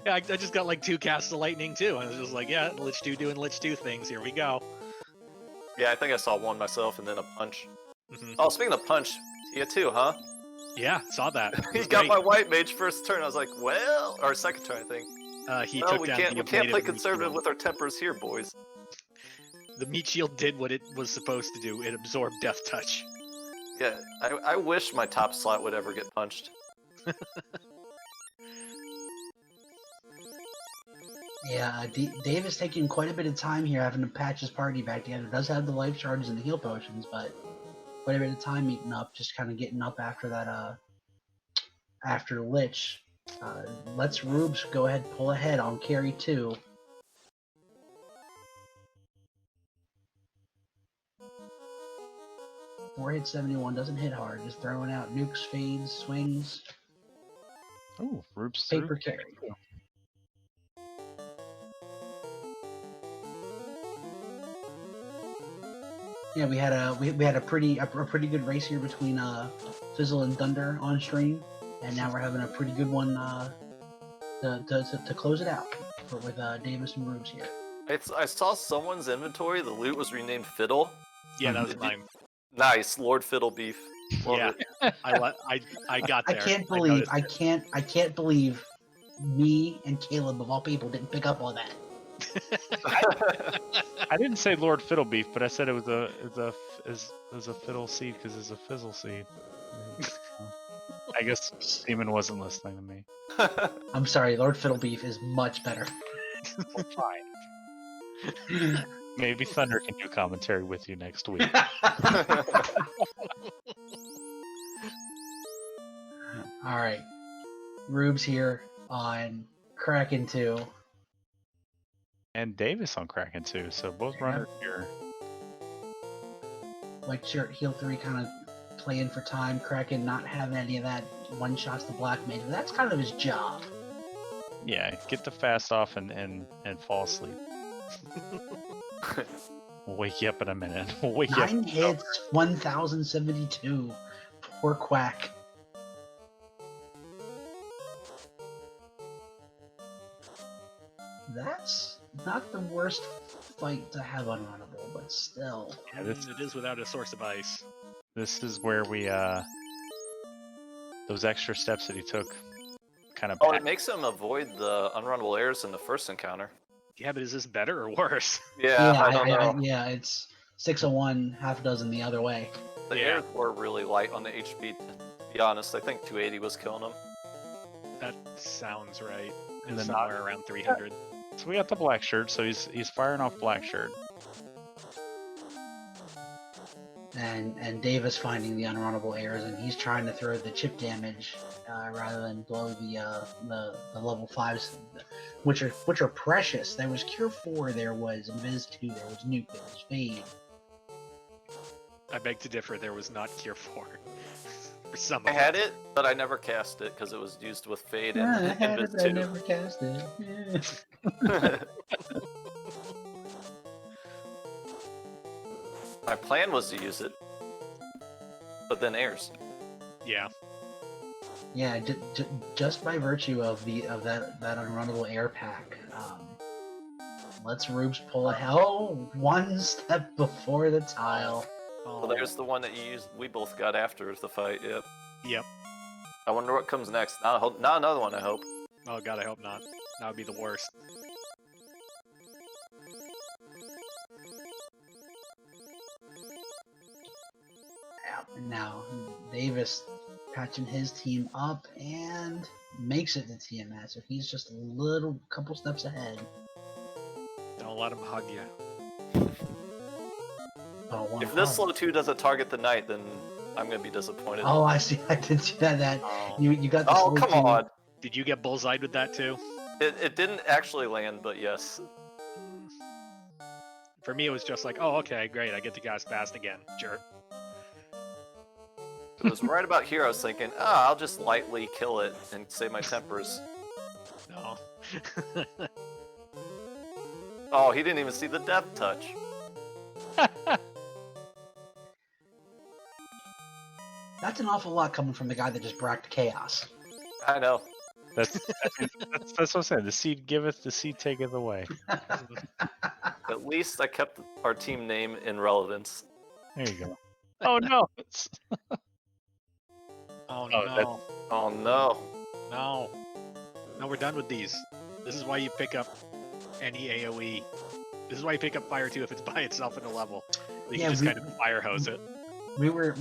C: Yeah, I just got like 2 casts of lightning too, and I was just like, yeah, Lich 2 doing Lich 2 things. Here we go.
D: Yeah, I think I saw one myself and then a punch.
C: Mhm.
D: Oh, speaking of punch, Tia too, huh?
C: Yeah, saw that. It
D: He
C: was
D: got
C: great.
D: my white mage first turn. I was like, well, or second turn, I think.
C: He
D: Well,
C: took
D: we
C: down
D: can't
C: the
D: play
C: ablative meat
D: conservative
C: shield.
D: with our tempers here, boys.
C: The meat shield did what it was supposed to do. It absorbed death touch.
D: Yeah, I wish my top slot would ever get punched.
B: Yeah, Dave is taking quite a bit of time here having to patch his party back together. Does have the life charges and the heal potions, but quite a bit of time eaten up, just kind of getting up after that, after Lich. Let's Rubes go ahead pull ahead on carry 2. Four hit 71, doesn't hit hard, just throwing out nukes, fades, swings,
A: Oh, Roops
B: paper
A: through.
B: carry. Yeah, we had a pretty good race here between Fizzle and Thunder on stream, and now we're having a pretty good one to close it out with Davis and Rubes here.
D: I saw someone's inventory. The loot was renamed Fiddle.
C: Yeah, that was
D: Did you-
C: mine.
D: Nice, Lord Fiddle Beef. Love
C: Yeah.
D: it.
C: I got
B: I
C: there.
B: can't believe
C: noticed
B: I can't believe me and Caleb of all people didn't pick up on that.
A: I didn't say Lord Fiddlebeef, but I said it was a fiddle seed because it's a fizzle seed. I guess Seaman wasn't listening to me.
B: I'm sorry, Lord Fiddlebeef is much better.
A: Well, fine. Maybe Thunder can do commentary with you next week.
B: All right, Rubes here on Kraken 2.
A: And Davis on Kraken too, so both runners here.
B: White shirt, heal 3, kind of playing for time. Kraken not having any of that one shots to black mage, but that's kind of his job.
A: Yeah, get the fast off and fall asleep. We'll wake you up in a minute. We'll wake you up.
B: 9 hits, 1,072. Poor Quack. That's not the worst fight to have unrunnable, but still.
A: Yeah, this,
C: it is without a source of ice.
A: this is where we those extra steps that he took kind of.
D: Oh, it makes him avoid the unrunnable airs in the first encounter.
C: Yeah, but is this better or worse?
D: Yeah, I don't know.
B: Yeah, it's 601, half a dozen the other way.
D: The
C: Yeah.
D: airs were really light on the HP, to be honest. I think 280 was killing him.
C: That sounds right.
A: And
C: It's
A: then
C: somewhere around 300.
A: So we got the black shirt, so he's firing off black shirt.
B: And Davis finding the unrunnable airs, and he's trying to throw the chip damage rather than blow the level 5s, which are precious. There was Cure 4, there was Invis 2, there was Nuke, there was Fade.
C: I beg to differ. There was not Cure 4 for some.
D: I
C: of
D: had
C: them.
D: it, but I never cast it because it was used with Fade
B: Yeah, I
D: and
B: had it,
D: Invis
B: but I
D: 2.
B: never cast it. Yeah.
D: My plan was to use it, but then airs.
C: Yeah.
B: Yeah, just by virtue of that unrunnable air pack, let's Rubes pull a hell one step before the tile.
C: Oh,
D: Well, there's the one that you used. We both got after the fight. Yep.
C: Yep.
D: I wonder what comes next. Not another one. I hope.
C: Oh god, I hope not. That would be the worst.
B: And now Davis patching his team up and makes it to TMS. So he's just a couple steps ahead.
C: Don't let him hug you.
B: Oh, wow.
D: If this slow 2 doesn't target the knight, then I'm gonna be disappointed.
B: Oh, I see. I did see that.
C: Oh.
B: You got the
D: Oh,
B: slow
D: come
B: 2.
D: on.
C: Did you get bullseyed with that too?
D: It didn't actually land, but yes.
C: For me, it was just like, oh, okay, great, I get to gas fast again. Jerk.
D: It was right about here I was thinking, I'll just lightly kill it and save my tempers.
C: No.
D: Oh, he didn't even see the death touch.
B: That's an awful lot coming from the guy that just bracked chaos.
D: I know.
A: That's what I'm saying. The seed giveth, the seed taketh away.
D: At least I kept our team name in relevance.
A: There you go. Oh no!
C: Oh,
A: Oh,
C: no.
D: Oh no.
C: No. No, we're done with these. This is why you pick up any AoE. This is why you pick up Fire 2 if it's by itself in a level. You
B: Yeah,
C: can just kind of fire hose it.
B: We were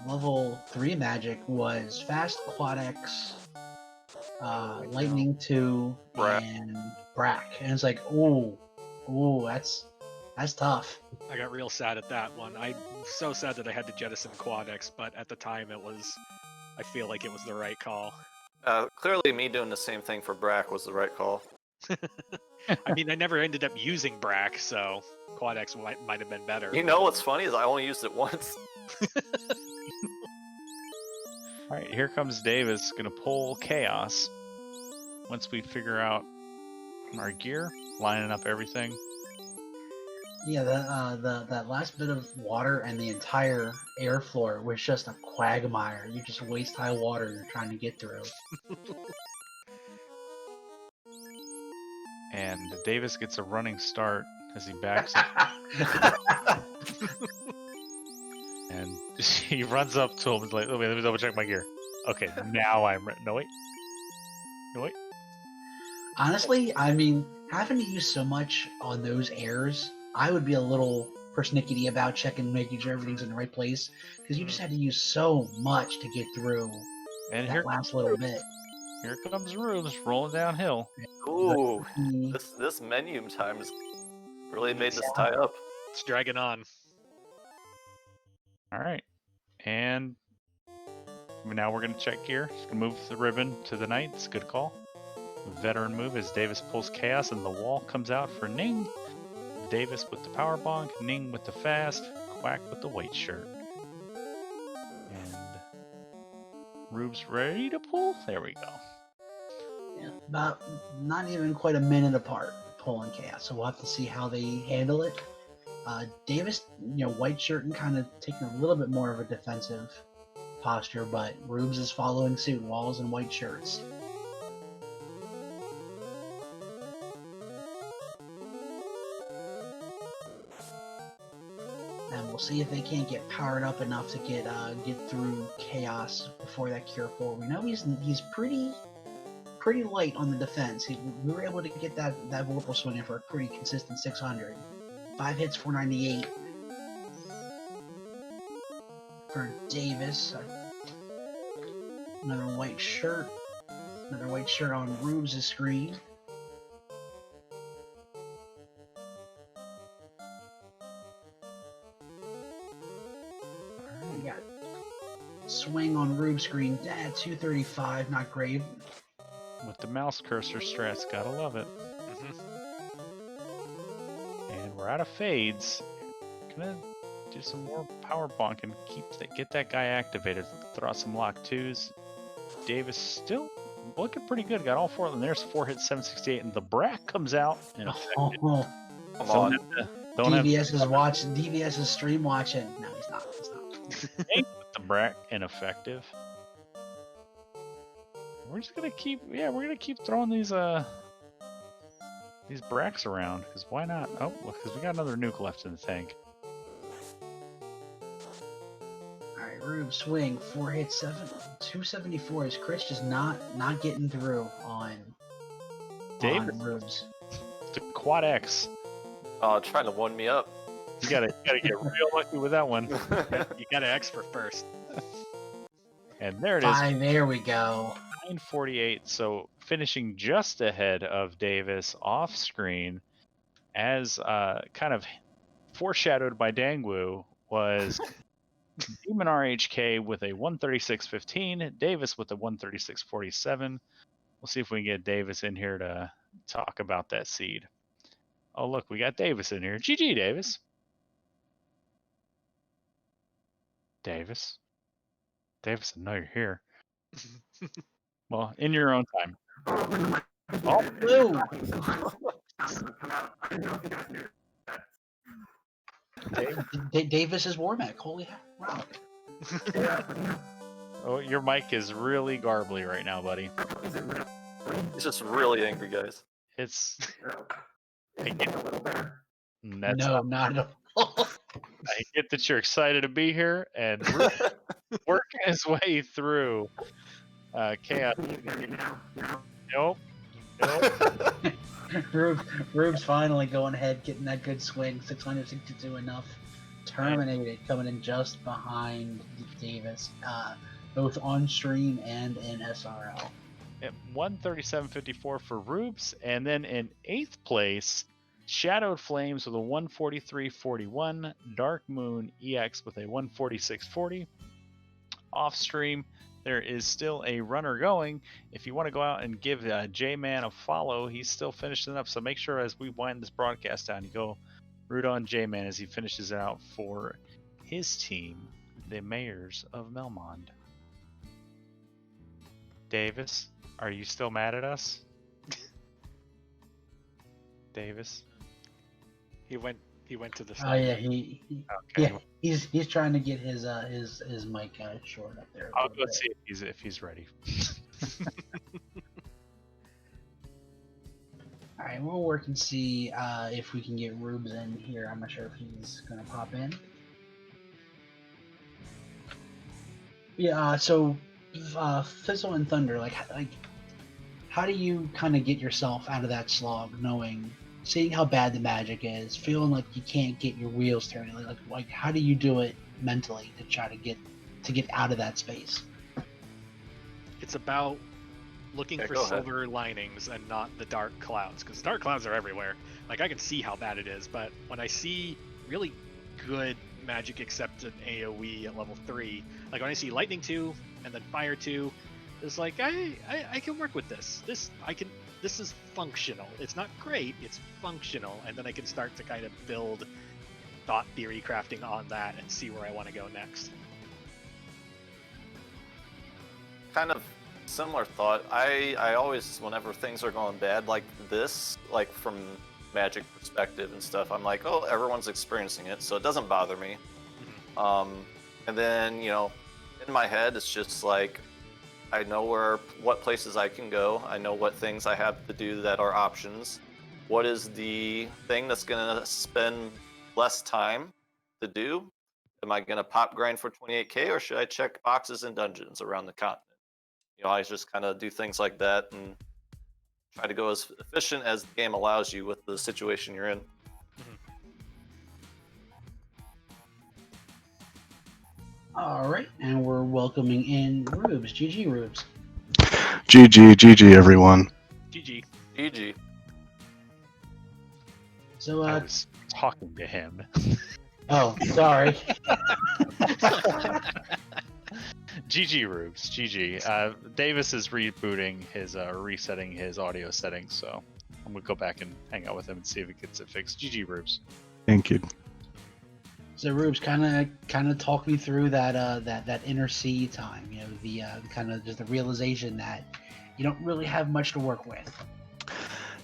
B: level 3 magic was fast quad X, lightning 2,
D: Brack.
B: and brack, and it's like, ooh, that's tough.
C: I got real sad at that one. I'm so sad that I had to jettison Quad X, but at the time I feel like it was the right call.
D: Clearly me doing the same thing for Brack was the right call.
C: I mean, I never ended up using Brack, so Quad X might have been better.
D: You know what's funny is I only used it once.
A: All right, here comes Davis, gonna pull chaos. Once we figure out our gear, lining up everything.
B: Yeah, that last bit of water and the entire air floor was just a quagmire. You just waist high water you're trying to get through.
A: And Davis gets a running start as he backs and he runs up to him and is like, let me double check my gear. Okay, now I'm ready. No, wait.
B: Honestly, I mean, having to use so much on those airs, I would be a little persnickety about checking, making sure everything's in the right place, because you just had to use so much to get through
A: And
B: that
A: here
B: last little bit.
A: Here comes Rubes rolling downhill.
D: Ooh, this menu time has really made this tie up.
C: It's dragging on.
A: All right, and now we're gonna check gear. Just gonna move the ribbon to the knight. It's a good call. Veteran move as Davis pulls chaos and the wall comes out for Ning. Davis with the power bonk, Ning with the fast, Quack with the white shirt. And Rubes ready to pull? There we go.
B: Yeah, about not even quite a minute apart, pulling chaos. So we'll have to see how they handle it. Davis, white shirt and kind of taking a little bit more of a defensive posture, but Rubes is following suit, walls and white shirts. And we'll see if they can't get powered up enough to get through chaos before that cure 4. We know he's pretty light on the defense. We were able to get that Vorpal swing in for a pretty consistent 600. 5 hits, 498 for Davis. Another white shirt on Rubes' screen. We got swing on Rubes' screen. 235, not great.
A: With the mouse cursor strats, gotta love it. And we're out of fades. Gonna do some more power bonk and get that guy activated. Throw out some lock 2s. Davis still looking pretty good. Got all 4 of them. There's 4 hits, 768, and the Brack comes out. And
B: Oh,
D: Come on.
B: DVS is stream watching. No, he's not.
A: With the Brack ineffective. We're just gonna keep throwing these Bracks around, because why not? Oh, because we got another nuke left in the tank.
B: Alright, Rube swing, 4 hits, 274. Is Chris just not getting through on Rubes?
A: The Quad X.
D: Oh, trying to one me up.
A: You gotta get real lucky with that one.
C: You gotta X for first.
A: And there it is.
B: There we go.
A: 948, so finishing just ahead of Davis off screen as kind of foreshadowed by Dangwoo was Demon RHK with a 136.15, Davis with a 136.47. We'll see if we can get Davis in here to talk about that seed. Oh, look, we got Davis in here. GG, Davis. Davis, I know you're here. Well, in your own time.
B: Oh, blue. Davis is Warmack. Holy wow.
A: Oh, your mic is really garbly right now, buddy.
D: He's just really angry, guys.
A: It's.
B: No, not at all.
A: I get that you're excited to be here and working his way through chaos. Nope.
B: Rube's finally going ahead, getting that good swing. 662 enough. Terminated, coming in just behind Davis, both on stream and in SRL.
A: At 137.54 for Rubes, and then in 8th place, Shadowed Flames with a 143.41, Dark Moon EX with a 146.40. Off stream, there is still a runner going. If you want to go out and give J-Man a follow, he's still finishing up. So make sure as we wind this broadcast down, you go root on J-Man as he finishes out for his team, the Mayors of Melmond. Davis, are you still mad at us? Davis?
C: He went to the
B: Oh
C: side.
B: yeah, he's trying to get his mic short up there.
A: I'll go see if he's ready.
B: All right, we'll work and see if we can get Rubes in here. I'm not sure if he's gonna pop in. Yeah. So, Fizzle and Thunder, like, how do you kind of get yourself out of that slog, seeing how bad the magic is, feeling like you can't get your wheels turning? Like how do you do it mentally to try to get out of that space?
C: It's about looking for silver linings and not the dark clouds, because dark clouds are everywhere. Like, I can see how bad it is, but when I see really good magic except an AoE at level 3, like when I see lightning 2 and then fire 2, it's like I can work with this. This is functional. It's not great, it's functional, and then I can start to kind of build thought theory crafting on that and see where I want to go next.
D: Kind of similar thought. I always, whenever things are going bad like this, like from magic perspective and stuff, I'm like, oh, everyone's experiencing it, so it doesn't bother me. And then, in my head, it's just like, I know what places I can go. I know what things I have to do that are options. What is the thing that's gonna spend less time to do? Am I gonna pop grind for 28k, or should I check boxes and dungeons around the continent? I just kind of do things like that and try to go as efficient as the game allows you with the situation you're in.
B: All right, and we're welcoming in Rubes. GG, Rubes.
E: GG, everyone.
D: GG.
B: So,
A: I was talking to him.
B: Oh, sorry.
A: GG, Rubes. GG. Davis is rebooting his, resetting his audio settings, so I'm gonna go back and hang out with him and see if he gets it fixed. GG, Rubes.
E: Thank you.
B: So, Rubes, kind of talk me through that inner sea time. The kind of just the realization that you don't really have much to work with.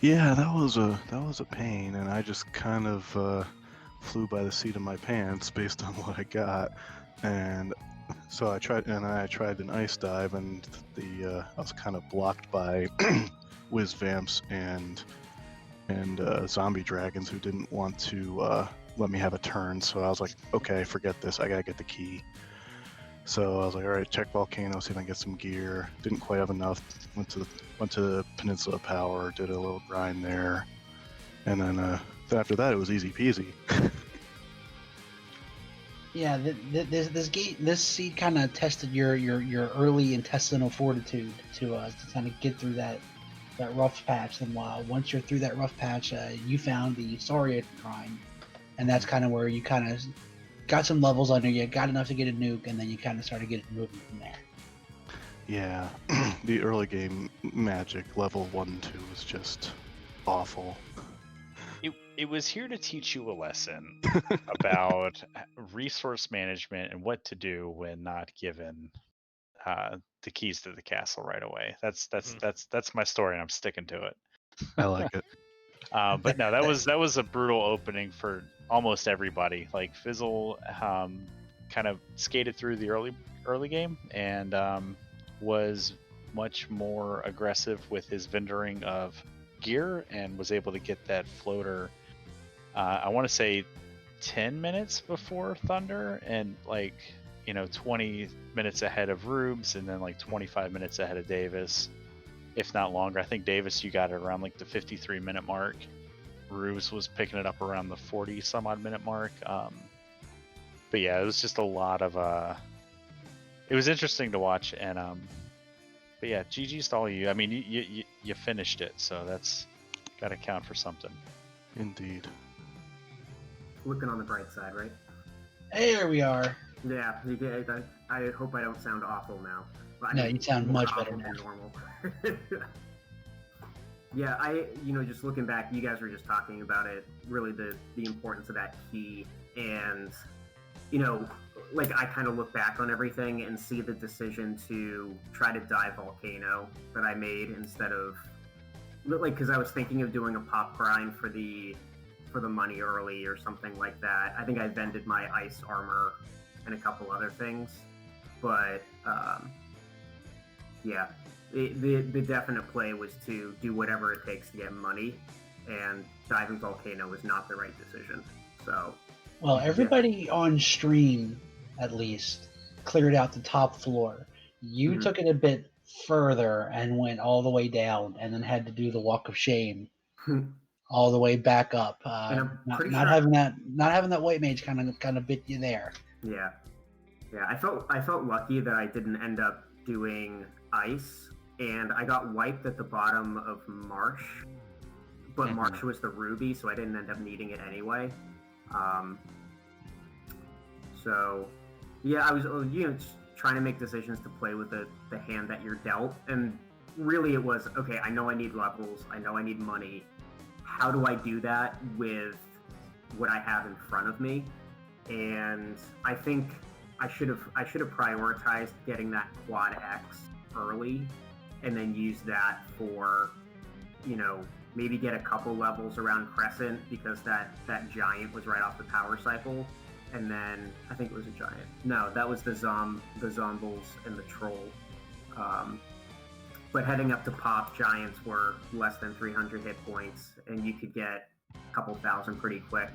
E: Yeah, that was a pain, and I just kind of flew by the seat of my pants based on what I got, and so I tried an ice dive, and I was kind of blocked by whiz vamps and zombie dragons who didn't want to let me have a turn. So I was like, okay, forget this. I gotta get the key. So I was like, all right, check volcano, see if I can get some gear. Didn't quite have enough. Went to Peninsula Power, did a little grind there, and then after that it was easy peasy.
B: Yeah, this seed kind of tested your early intestinal fortitude to kind of get through that rough patch. And once you're through that rough patch, you found the Saurian Shrine, and that's kind of where you kind of got some levels under you, got enough to get a nuke, and then you kind of started getting moving from there.
E: Yeah, the early game magic level 1 and 2 was just awful.
A: It was here to teach you a lesson about resource management and what to do when not given the keys to the castle right away. That's my story, and I'm sticking to it.
E: I like it.
A: But no, that was a brutal opening for almost everybody. Like Fizzle kind of skated through the early game and was much more aggressive with his vendoring of gear and was able to get that floater. I want to say 10 minutes before Thunder and 20 minutes ahead of Rubes and then 25 minutes ahead of Davis, if not longer. I think Davis, you got it around the 53-minute mark. Rubes was picking it up around the 40 some odd minute mark. But yeah, it was just a lot of it was interesting to watch, and but yeah, GG's to all you. I mean, you finished it, so that's got to count for something.
E: Indeed.
F: Looking on the bright side, right?
B: There we are.
F: Yeah, I hope I don't sound awful now.
B: No, you sound much better
F: than
B: now.
F: normal. Yeah, just looking back, you guys were just talking about it, really the importance of that key, and I kind of look back on everything and see the decision to try to dive Volcano that I made instead of because I was thinking of doing a pop grind for the money early or something like that. I think I vended my ice armor and a couple other things, but yeah, the definite play was to do whatever it takes to get money, and diving Volcano was not the right decision. So,
B: well, everybody on stream, at least, cleared out the top floor. You took it a bit further and went all the way down, and then had to do the walk of shame all the way back up. Not having that white mage kind of bit you there.
F: Yeah. I felt lucky that I didn't end up doing ice, and I got wiped at the bottom of Marsh, but Marsh was the ruby, so I didn't end up needing it anyway. So yeah, I was trying to make decisions to play with the hand that you're dealt, and really it was okay. I know I need levels. I know I need money. How do I do that with what I have in front of me? And I think I should have prioritized getting that quad X early, and then use that for maybe get a couple levels around Crescent, because that giant was right off the power cycle. And then I think it was a giant. No, that was the zombies and the troll. But heading up to pop, giants were less than 300 hit points, and you could get a couple thousand pretty quick.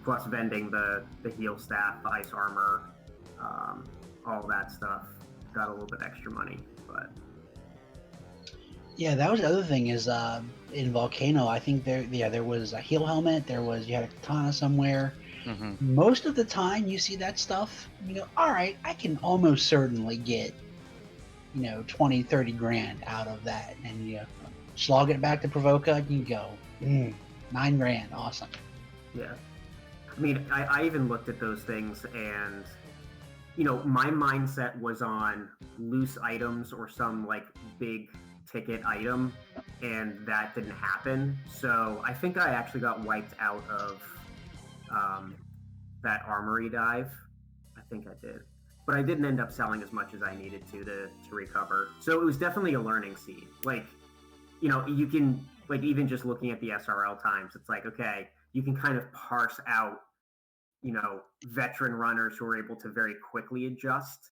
F: Plus vending the heal staff, the ice armor, all that stuff. Got a little bit extra money, but
B: yeah, that was the other thing is in Volcano, I think there was a heal helmet. You had a katana somewhere. Most of the time you see that stuff, you go, all right, I can almost certainly get 20, 30 grand out of that, and you slog it back to Provoca, and you go, 9 grand, awesome.
F: Yeah, I mean, I even looked at those things, and my mindset was on loose items or some big ticket item, and that didn't happen. So I think I actually got wiped out of that armory dive. I think I did, but I didn't end up selling as much as I needed to recover. So it was definitely a learning seed. You can even just looking at the SRL times, it's okay, you can kind of parse out veteran runners who are able to very quickly adjust.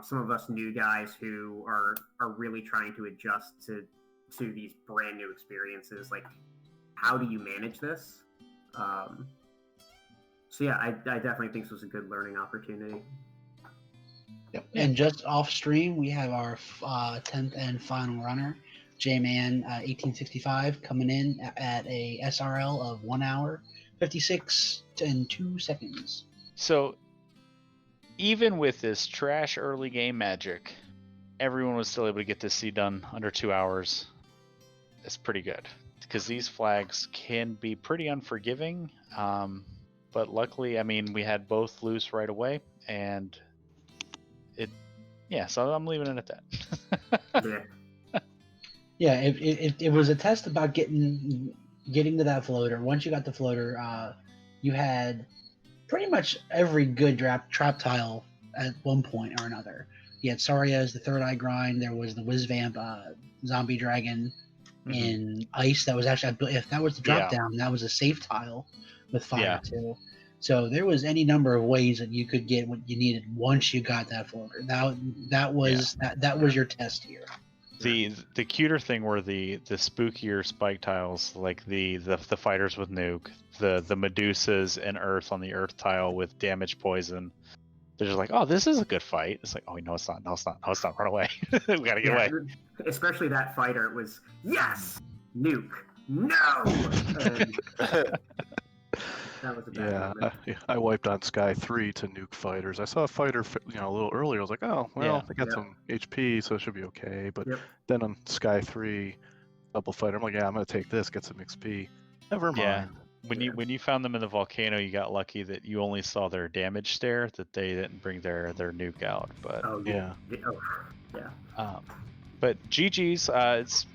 F: Some of us new guys who are really trying to adjust to these brand new experiences. How do you manage this? So yeah, I definitely think this was a good learning opportunity.
B: Yep. And just off stream, we have our 10th and final runner, J-Man 1865, coming in at a SRL of 1 hour, 56 and 2 seconds.
A: So even with this trash early game magic, everyone was still able to get this seed done under 2 hours. It's pretty good, because these flags can be pretty unforgiving. But luckily, I mean, we had both loose right away, and so I'm leaving it at that.
F: Yeah.
B: Yeah, it was a test about getting to that floater. Once you got the floater, you had pretty much every good trap tile at one point or another. You had Saria's, the Third Eye Grind. There was the Whizvamp Zombie Dragon in Ice. That was actually, if that was the drop down, that was a safe tile with fire too. So there was any number of ways that you could get what you needed once you got that floater. That was your test here.
A: The cuter thing were the spookier spike tiles, like the fighters with nuke, the Medusas and Earth on the Earth tile with damage poison. They're just like, oh, this is a good fight. It's like, oh, no, it's not. No, it's not. No, it's not. Run away. We gotta get away.
F: Especially that fighter was, yes, nuke, no. That was a bad moment.
E: I wiped on Sky 3 to nuke fighters. I saw a fighter, a little earlier. I was like, oh, well, they got some HP, so it should be okay. But then on Sky 3, double fighter, I'm like, yeah, I'm gonna take this, get some XP. Never mind.
A: Yeah. When you found them in the volcano, you got lucky that you only saw their damage stare, that they didn't bring their nuke out. But but GG's, it's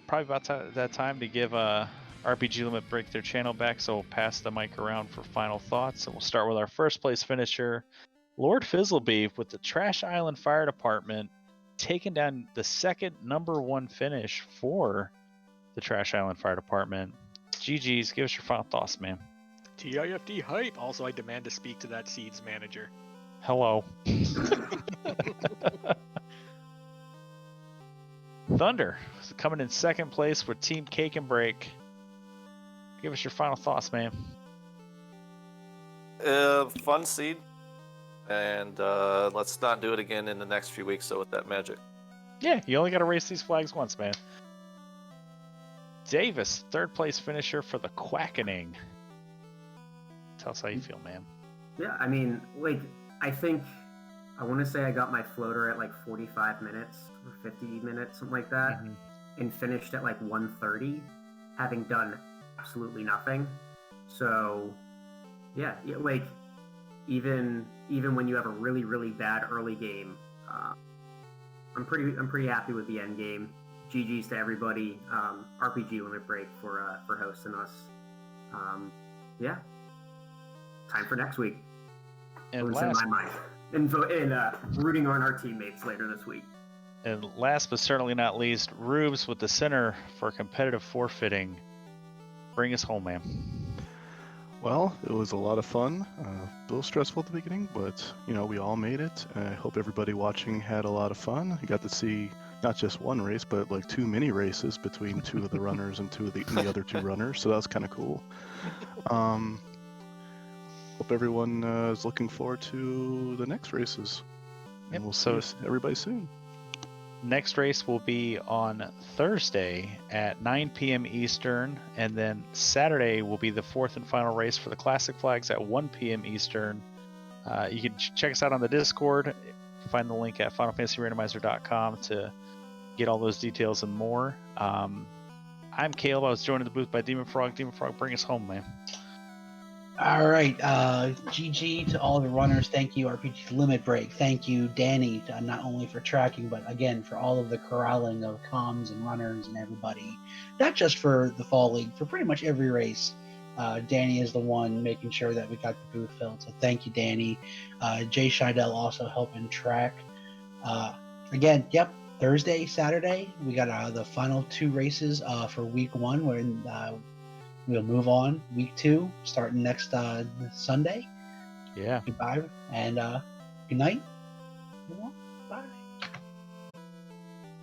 A: probably about that time to give RPG Limit Break their channel back, so we'll pass the mic around for final thoughts, and we'll start with our first place finisher, Lord Fizzleby, with the Trash Island Fire Department taking down the second #1 finish for the Trash Island Fire Department. GG's, give us your final thoughts, man.
C: TIFD hype. Also, I demand to speak to that Seeds manager.
A: Hello. Thunder coming in second place with Team Cake and Break. Give us your final thoughts, man.
D: Fun seed, and let's not do it again in the next few weeks. So with that magic.
A: Yeah, you only got to race these flags once, man. Davis, third place finisher for the Quackening. Tell us how you feel, man.
F: Yeah, I mean, I think I want to say I got my floater at 45 minutes or 50 minutes, something like that, and finished at 1:30, having done absolutely nothing. So, yeah, even when you have a really, really bad early game, I'm pretty happy with the end game. GG's to everybody. RPG Limit Break for hosting us. Yeah, time for next week.
A: And
F: in my mind, and rooting on our teammates later this week.
A: And last but certainly not least, Rubes with the center for competitive forfeiting. Bring us home, man.
E: Well, it was a lot of fun. A little stressful at the beginning, but we all made it. I hope everybody watching had a lot of fun. You got to see not just one race, but 2 mini races between 2 of the runners and 2 of the other 2 runners. So that was kind of cool. Hope everyone is looking forward to the next races. And we'll see everybody soon.
A: Next race will be on Thursday at 9 p.m. Eastern, and then Saturday will be the 4th and final race for the Classic Flags at 1 p.m. Eastern. You can check us out on the Discord. Find the link at FinalFantasyRandomizer.com to get all those details and more. I'm Caleb. I was joined in the booth by Demon Frog. Demon Frog, bring us home, man.
B: All right, GG to all the runners. Thank you, RPG Limit Break. Thank you, Danny, not only for tracking, but again for all of the corralling of comms and runners and everybody. Not just for the Fall League, for pretty much every race. Danny is the one making sure that we got the booth filled. So thank you, Danny. Jay Scheidel also helping track. Again, Thursday, Saturday, we got the final 2 races for week 1. We'll move on week 2, starting next Sunday.
A: Yeah.
B: Goodbye and good night.